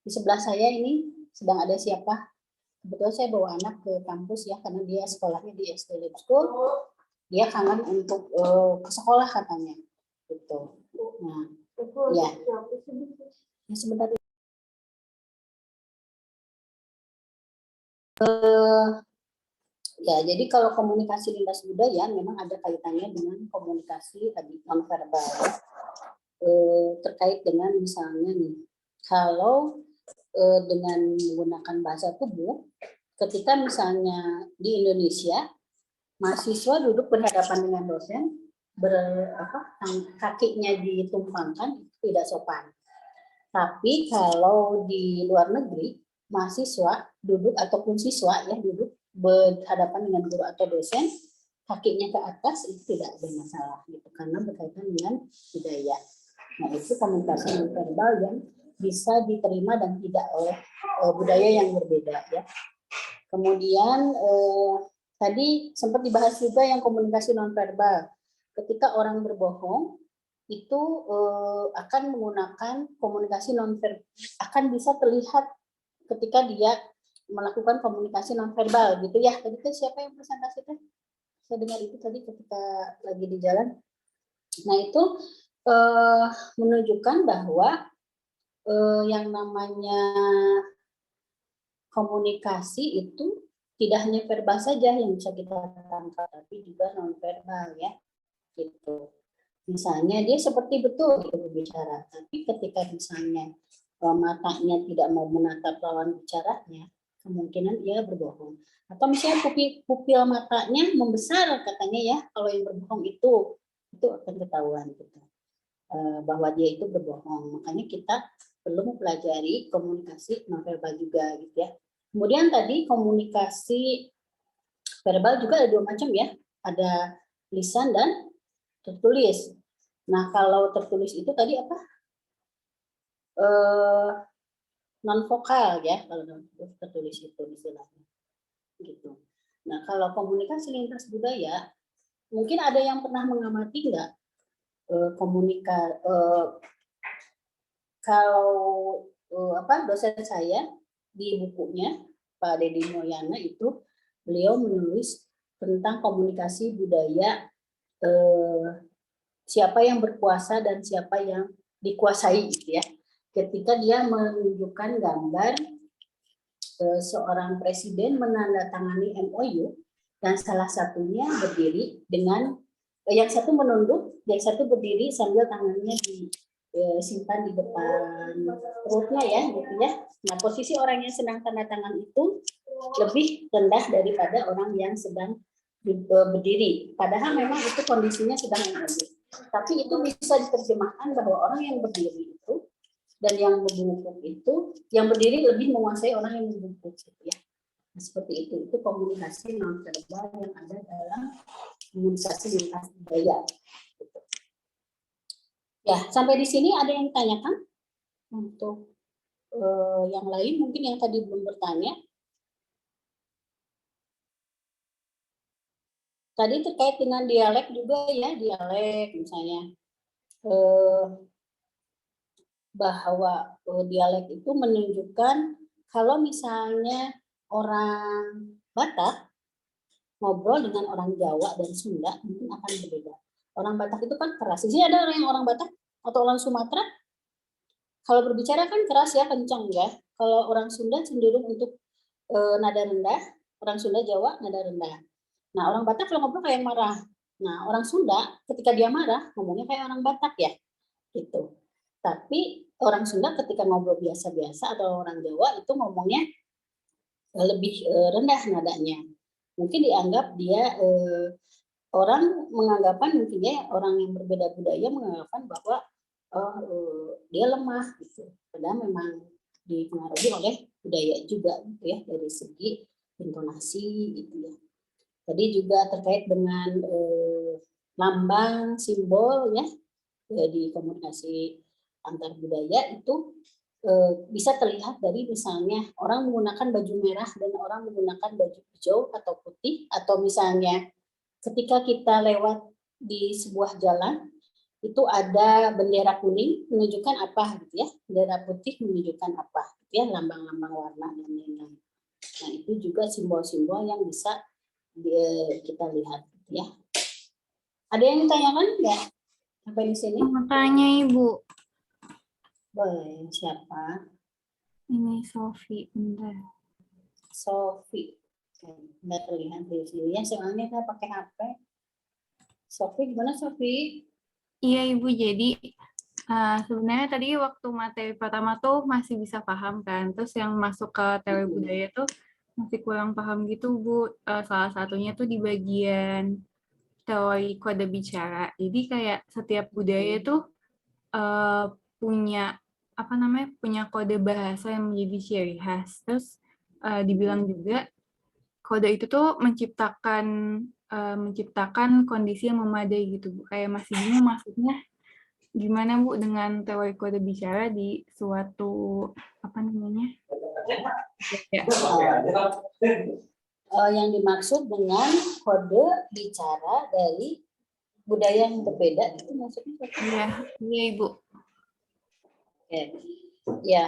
Di sebelah saya ini sedang ada siapa? Kebetulan saya bawa anak ke kampus ya, karena dia sekolahnya di SD Lab School. Dia kangen untuk ke sekolah katanya. Gitu. Nah, ya. Sebentar. Ya, jadi kalau komunikasi lintas budaya memang ada kaitannya dengan komunikasi tadi nonverbal. Terkait dengan misalnya nih, kalau dengan menggunakan bahasa tubuh, ketika misalnya di Indonesia mahasiswa duduk berhadapan dengan dosen, kakinya ditumpangkan, itu tidak sopan. Tapi kalau di luar negeri, mahasiswa duduk ataupun siswa ya duduk berhadapan dengan guru atau dosen, kakinya ke atas itu tidak ada masalah gitu karena berkaitan dengan budaya. Nah, itu komunikasi nonverbal yang bisa diterima dan tidak oleh budaya yang berbeda ya. Kemudian tadi sempat dibahas juga yang komunikasi nonverbal. Ketika orang berbohong itu akan menggunakan komunikasi nonverbal, akan bisa terlihat ketika dia melakukan komunikasi nonverbal gitu ya. Tadi kan siapa yang presentasi teh? Saya dengar itu tadi ketika lagi di jalan. Nah, itu menunjukkan bahwa yang namanya komunikasi itu tidak hanya verbal saja yang bisa kita tangkap, tapi juga nonverbal ya. Gitu. Misalnya dia seperti betul itu berbicara, tapi ketika misalnya matanya tidak mau menatap lawan bicaranya, kemungkinan dia berbohong. Atau misalnya pupil matanya membesar katanya ya, kalau yang berbohong itu akan ketahuan gitu. Bahwa dia itu berbohong. Makanya kita perlu mempelajari komunikasi nonverbal juga gitu ya. Kemudian tadi komunikasi verbal juga ada 2 macam ya. Ada lisan dan tertulis. Nah, kalau tertulis itu tadi apa? Non vokal ya, kalau tertulis itu istilahnya. Gitu. Nah, kalau komunikasi lintas budaya, mungkin ada yang pernah mengamati nggak kalau dosen saya di bukunya Pak Deddy Moyana itu beliau menulis tentang komunikasi budaya siapa yang berkuasa dan siapa yang dikuasai gitu ya. Ketika dia menunjukkan gambar seorang presiden menandatangani MOU dan salah satunya berdiri dengan yang satu menunduk, yang satu berdiri sambil tangannya disimpan di depan perutnya ya gitu ya. Nah, posisi orang yang sedang tanda tangan itu lebih rendah daripada orang yang sedang berdiri. Padahal memang itu kondisinya sedang MOU. Tapi itu bisa diterjemahkan bahwa orang yang berdiri itu dan yang membungkuk itu, yang berdiri lebih menguasai orang yang membungkuk gitu ya. Nah, seperti itu komunikasi nonverbal yang ada dalam komunikasi lintas budaya. Gitu. Ya, sampai di sini ada yang ditanyakan untuk yang lain mungkin yang tadi belum bertanya. Tadi terkait dengan dialek juga ya, dialek misalnya bahwa dialek itu menunjukkan kalau misalnya orang Batak ngobrol dengan orang Jawa dan Sunda mungkin akan berbeda. Orang Batak itu kan keras. Di sini ada orang Batak atau orang Sumatera, kalau berbicara kan keras ya, kencang ya. Kalau orang Sunda cenderung untuk nada rendah, orang Sunda Jawa nada rendah. Nah, orang Batak kalau ngobrol kayak marah. Nah, orang Sunda ketika dia marah ngomongnya kayak orang Batak ya, gitu. Tapi orang Sunda ketika ngobrol biasa-biasa atau orang Jawa itu ngomongnya lebih rendah nadanya. Mungkin dianggap dia orang menganggapan mungkin ya orang yang berbeda budaya menganggapan bahwa dia lemah gitu. Padahal memang dipengaruhi oleh budaya juga gitu ya dari segi intonasi gitu ya. Tadi juga terkait dengan lambang, simbol ya di komunikasi antar budaya itu bisa terlihat dari misalnya orang menggunakan baju merah dan orang menggunakan baju hijau atau putih, atau misalnya ketika kita lewat di sebuah jalan itu ada bendera kuning menunjukkan apa gitu ya, bendera putih menunjukkan apa gitu ya, lambang-lambang warna dan lain-lain. Nah, itu juga simbol-simbol yang bisa kita lihat gitu ya. Ada yang ditanyakan ya? Sampai di sini? Mau tanya Ibu. Boleh, siapa? Ini Sofi, bentar. Sofi. Nggak terlihat di sini ya, soalnya saya pakai HP. Sofi, gimana Sofi? Iya Ibu, jadi sebenarnya tadi waktu materi pertama tuh masih bisa paham kan, terus yang masuk ke teori budaya tuh masih kurang paham gitu Bu. Salah satunya tuh di bagian teori kode bicara. Jadi kayak setiap budaya tuh punya punya kode bahasa yang menjadi ciri khas. Terus dibilang juga kode itu tuh menciptakan kondisi yang memadai gitu Bu. Kayak masih bingung maksudnya gimana Bu dengan teori kode bicara di suatu yang dimaksud dengan kode bicara dari budaya yang berbeda itu maksudnya? Iya, iya Ibu. Oke. Ya,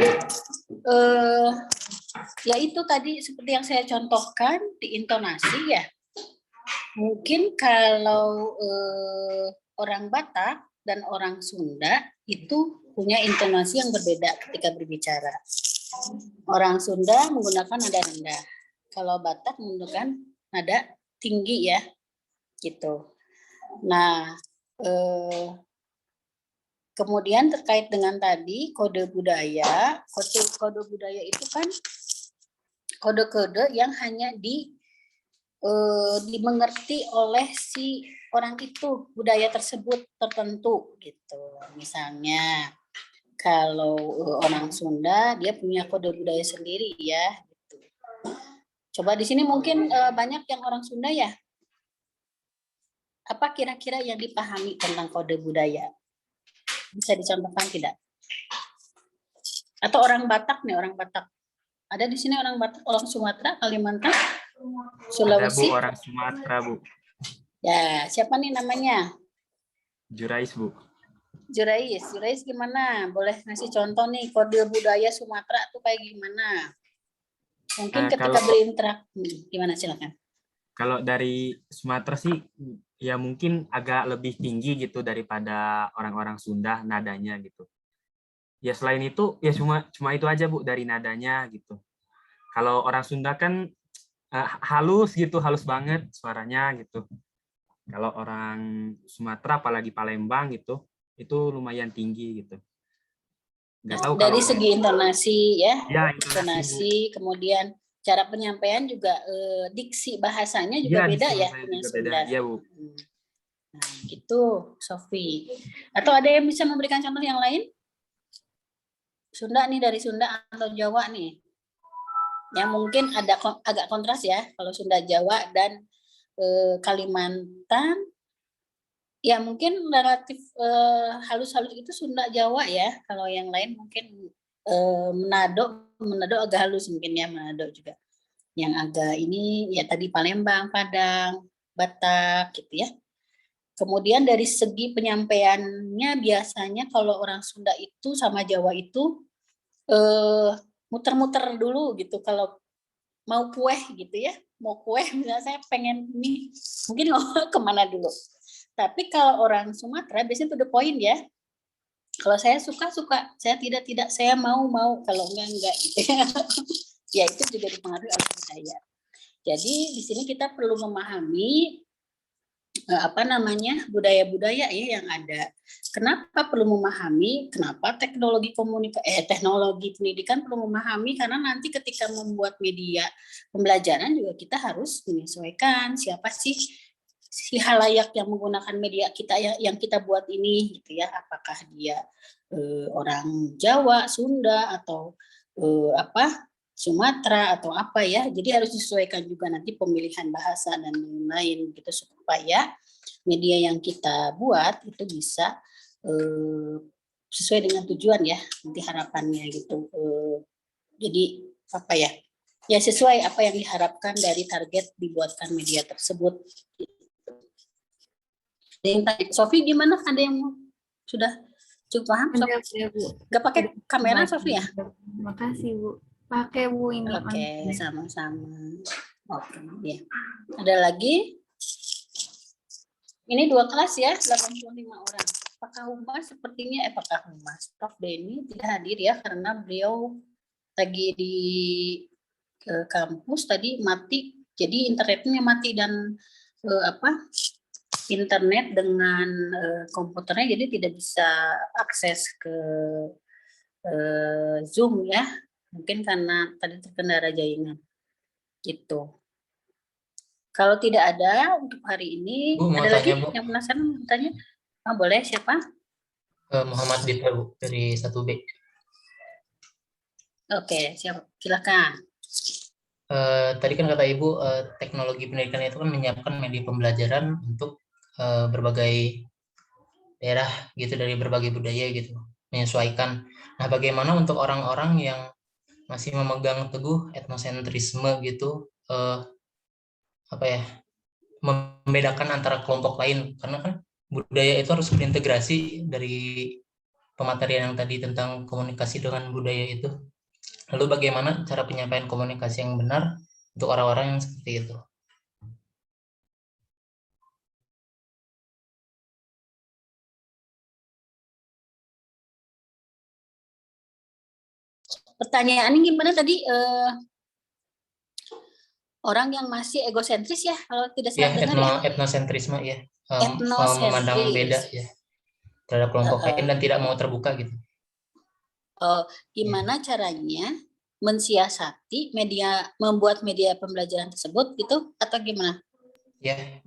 ya itu tadi seperti yang saya contohkan di intonasi ya. Mungkin kalau orang Batak dan orang Sunda itu punya intonasi yang berbeda ketika berbicara. Orang Sunda menggunakan nada rendah. Kalau Batak menggunakan nada tinggi ya, gitu. Nah, kemudian terkait dengan tadi kode budaya, kode budaya itu kan kode-kode yang hanya dimengerti oleh si orang itu, budaya tersebut tertentu gitu. Misalnya kalau orang Sunda dia punya kode budaya sendiri ya. Gitu. Coba di sini mungkin banyak yang orang Sunda ya. Apa kira-kira yang dipahami tentang kode budaya? Bisa dicontohkan tidak? Atau orang Batak nih, orang Batak. Ada di sini orang Batak, orang Sumatera, Kalimantan, Sulawesi. Ada Bu, orang Sumatera Bu. Ya, siapa nih namanya? Jurais Bu. Jurais gimana? Boleh ngasih contoh nih kode budaya Sumatera tuh kayak gimana? Mungkin ketika berinteraksi, gimana silakan. Kalau dari Sumatera sih ya mungkin agak lebih tinggi gitu daripada orang-orang Sunda nadanya gitu. Ya selain itu ya cuma itu aja Bu dari nadanya gitu. Kalau orang Sunda kan halus gitu, halus banget suaranya gitu. Kalau orang Sumatera apalagi Palembang gitu, itu lumayan tinggi gitu. Nggak tahu Dari kalau segi intonasi ya, ya intonasi, kemudian cara penyampaian juga, diksi bahasanya juga ya, beda ya saya dengan juga beda. Sunda. Iya Bu. Nah, gitu, Sofi. Atau ada yang bisa memberikan contoh yang lain? Sunda nih, dari Sunda atau Jawa nih? Yang mungkin ada agak kontras ya, kalau Sunda, Jawa, dan Kalimantan, ya mungkin relatif halus-halus itu Sunda, Jawa ya. Kalau yang lain mungkin Manado agak halus mungkin ya, Manado juga. Yang agak ini ya tadi Palembang, Padang, Batak gitu ya. Kemudian dari segi penyampaiannya biasanya kalau orang Sunda itu sama Jawa itu muter-muter dulu gitu kalau mau kue gitu ya. Mau kue misalnya saya pengen ini, mungkin kemana dulu. Tapi kalau orang Sumatera biasanya to the point ya. Kalau saya suka, saya tidak, saya mau, kalau enggak gitu ya. Ya itu juga dipengaruhi oleh budaya. Jadi di sini kita perlu memahami budaya-budaya ya yang ada. Kenapa perlu memahami? Kenapa teknologi pendidikan perlu memahami? Karena nanti ketika membuat media pembelajaran juga kita harus menyesuaikan siapa sih si halayak yang menggunakan media kita yang kita buat ini gitu ya. Apakah dia orang Jawa, Sunda atau Sumatera atau apa ya. Jadi harus disesuaikan juga nanti pemilihan bahasa dan lain-lain gitu supaya media yang kita buat itu bisa sesuai dengan tujuan ya nanti harapannya gitu. Jadi apa ya? Ya sesuai apa yang diharapkan dari target dibuatkan media tersebut. Sofi gimana? Ada yang sudah cukup paham? Ada Bu. Gak pakai kamera Sofi ya? Terima kasih Bu. Pakai Bu ini. Oke, sama-sama. Oke, ya. Ada lagi? Ini 2 kelas ya, 85 orang. Apakah Humas sepertinya, Apakah Humas? Prof. Denny tidak hadir ya, karena beliau lagi di kampus tadi mati, jadi internetnya mati dan internet dengan komputernya, jadi tidak bisa akses ke Zoom ya. Mungkin karena tadi terkendala jaringan. Gitu. Kalau tidak ada untuk hari ini, Bu, mau ada tanya, lagi Bu? yang penasaran bertanya? Boleh, siapa? Muhammad Dita, Bu, dari 1B. Oke, silakan. Tadi kan kata Ibu, teknologi pendidikan itu kan menyiapkan media pembelajaran untuk berbagai daerah gitu, dari berbagai budaya gitu, menyesuaikan. Nah, bagaimana untuk orang-orang yang masih memegang teguh etnosentrisme gitu, membedakan antara kelompok lain, karena kan budaya itu harus berintegrasi dari pematerian yang tadi tentang komunikasi dengan budaya itu. Lalu bagaimana cara penyampaian komunikasi yang benar untuk orang-orang yang seperti itu? Pertanyaannya gimana tadi? Orang yang masih egosentris ya, kalau tidak salah dengar ya? Etnosentrisme ya, Etnosentris. memandang beda ya terhadap kelompok lain dan tidak mau terbuka gitu. Gimana caranya mensiasati media, membuat media pembelajaran tersebut gitu, atau gimana? Ya.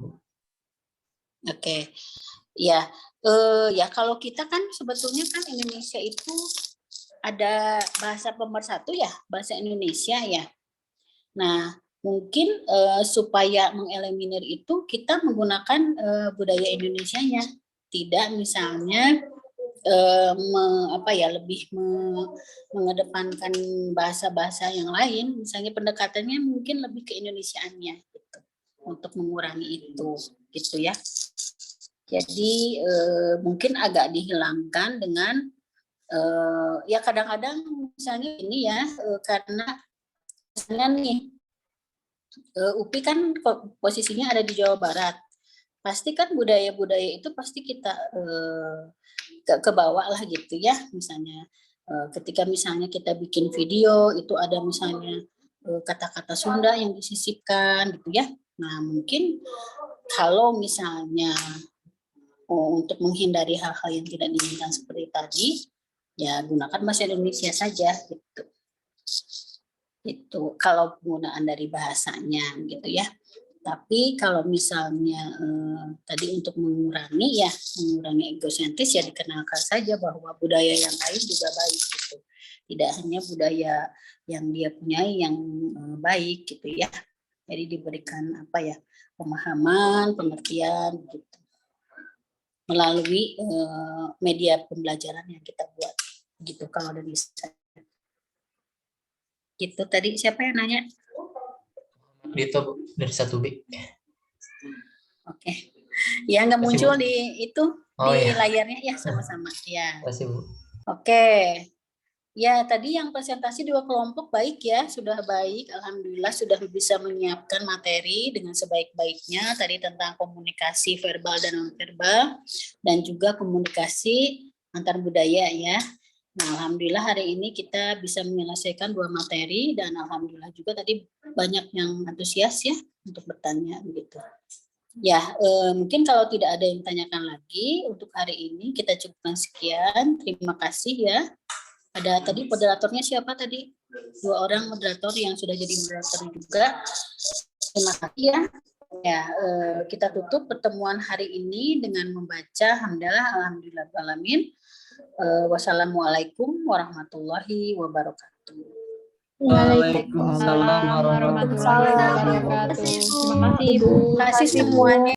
Oke. Ya, ya kalau kita kan sebetulnya kan Indonesia itu ada bahasa pemersatu ya, bahasa Indonesia ya. Nah, mungkin supaya mengeliminir itu kita menggunakan budaya Indonesianya, tidak misalnya lebih mengedepankan bahasa-bahasa yang lain, misalnya pendekatannya mungkin lebih ke Indonesiaannya gitu, untuk mengurangi itu gitu ya. Jadi mungkin agak dihilangkan dengan ya kadang-kadang misalnya ini ya, karena misalnya nih UPI kan posisinya ada di Jawa Barat. pasti kan budaya-budaya itu pasti kita ke bawah lah gitu ya. Misalnya ketika misalnya kita bikin video itu ada misalnya kata-kata Sunda yang disisipkan gitu ya. Nah mungkin kalau misalnya untuk menghindari hal-hal yang tidak diinginkan seperti tadi, ya gunakan bahasa Indonesia saja gitu. Itu kalau penggunaan dari bahasanya gitu ya. Tapi kalau misalnya tadi untuk mengurangi egosentris ya dikenalkan saja bahwa budaya yang lain juga baik gitu. Tidak hanya budaya yang dia punyai yang baik gitu ya. Jadi diberikan pemahaman, pengertian gitu melalui media pembelajaran yang kita buat gitu kalau dari saya. Gitu tadi siapa yang nanya? Dito dari 1B. Oke. Ya nggak muncul Bu. di itu layarnya ya sama-sama ya. Terima kasih Bu. Oke. Ya tadi yang presentasi 2 kelompok baik ya, sudah baik. Alhamdulillah sudah bisa menyiapkan materi dengan sebaik-baiknya tadi tentang komunikasi verbal dan nonverbal dan juga komunikasi antar budaya ya. Nah, alhamdulillah hari ini kita bisa menyelesaikan 2 materi dan alhamdulillah juga tadi banyak yang antusias ya untuk bertanya begitu. Ya, mungkin kalau tidak ada yang tanyakan lagi untuk hari ini kita cukupkan sekian. Terima kasih ya. Ada tadi moderatornya siapa tadi? 2 orang moderator yang sudah jadi moderator juga. Terima kasih ya. Ya, kita tutup pertemuan hari ini dengan membaca hamdalah alhamdulillahirrahmanirrahim. Wassalamualaikum warahmatullahi wabarakatuh. Waalaikumsalam warahmatullahi wabarakatuh. Terima kasih Ibu. Terima kasih semuanya.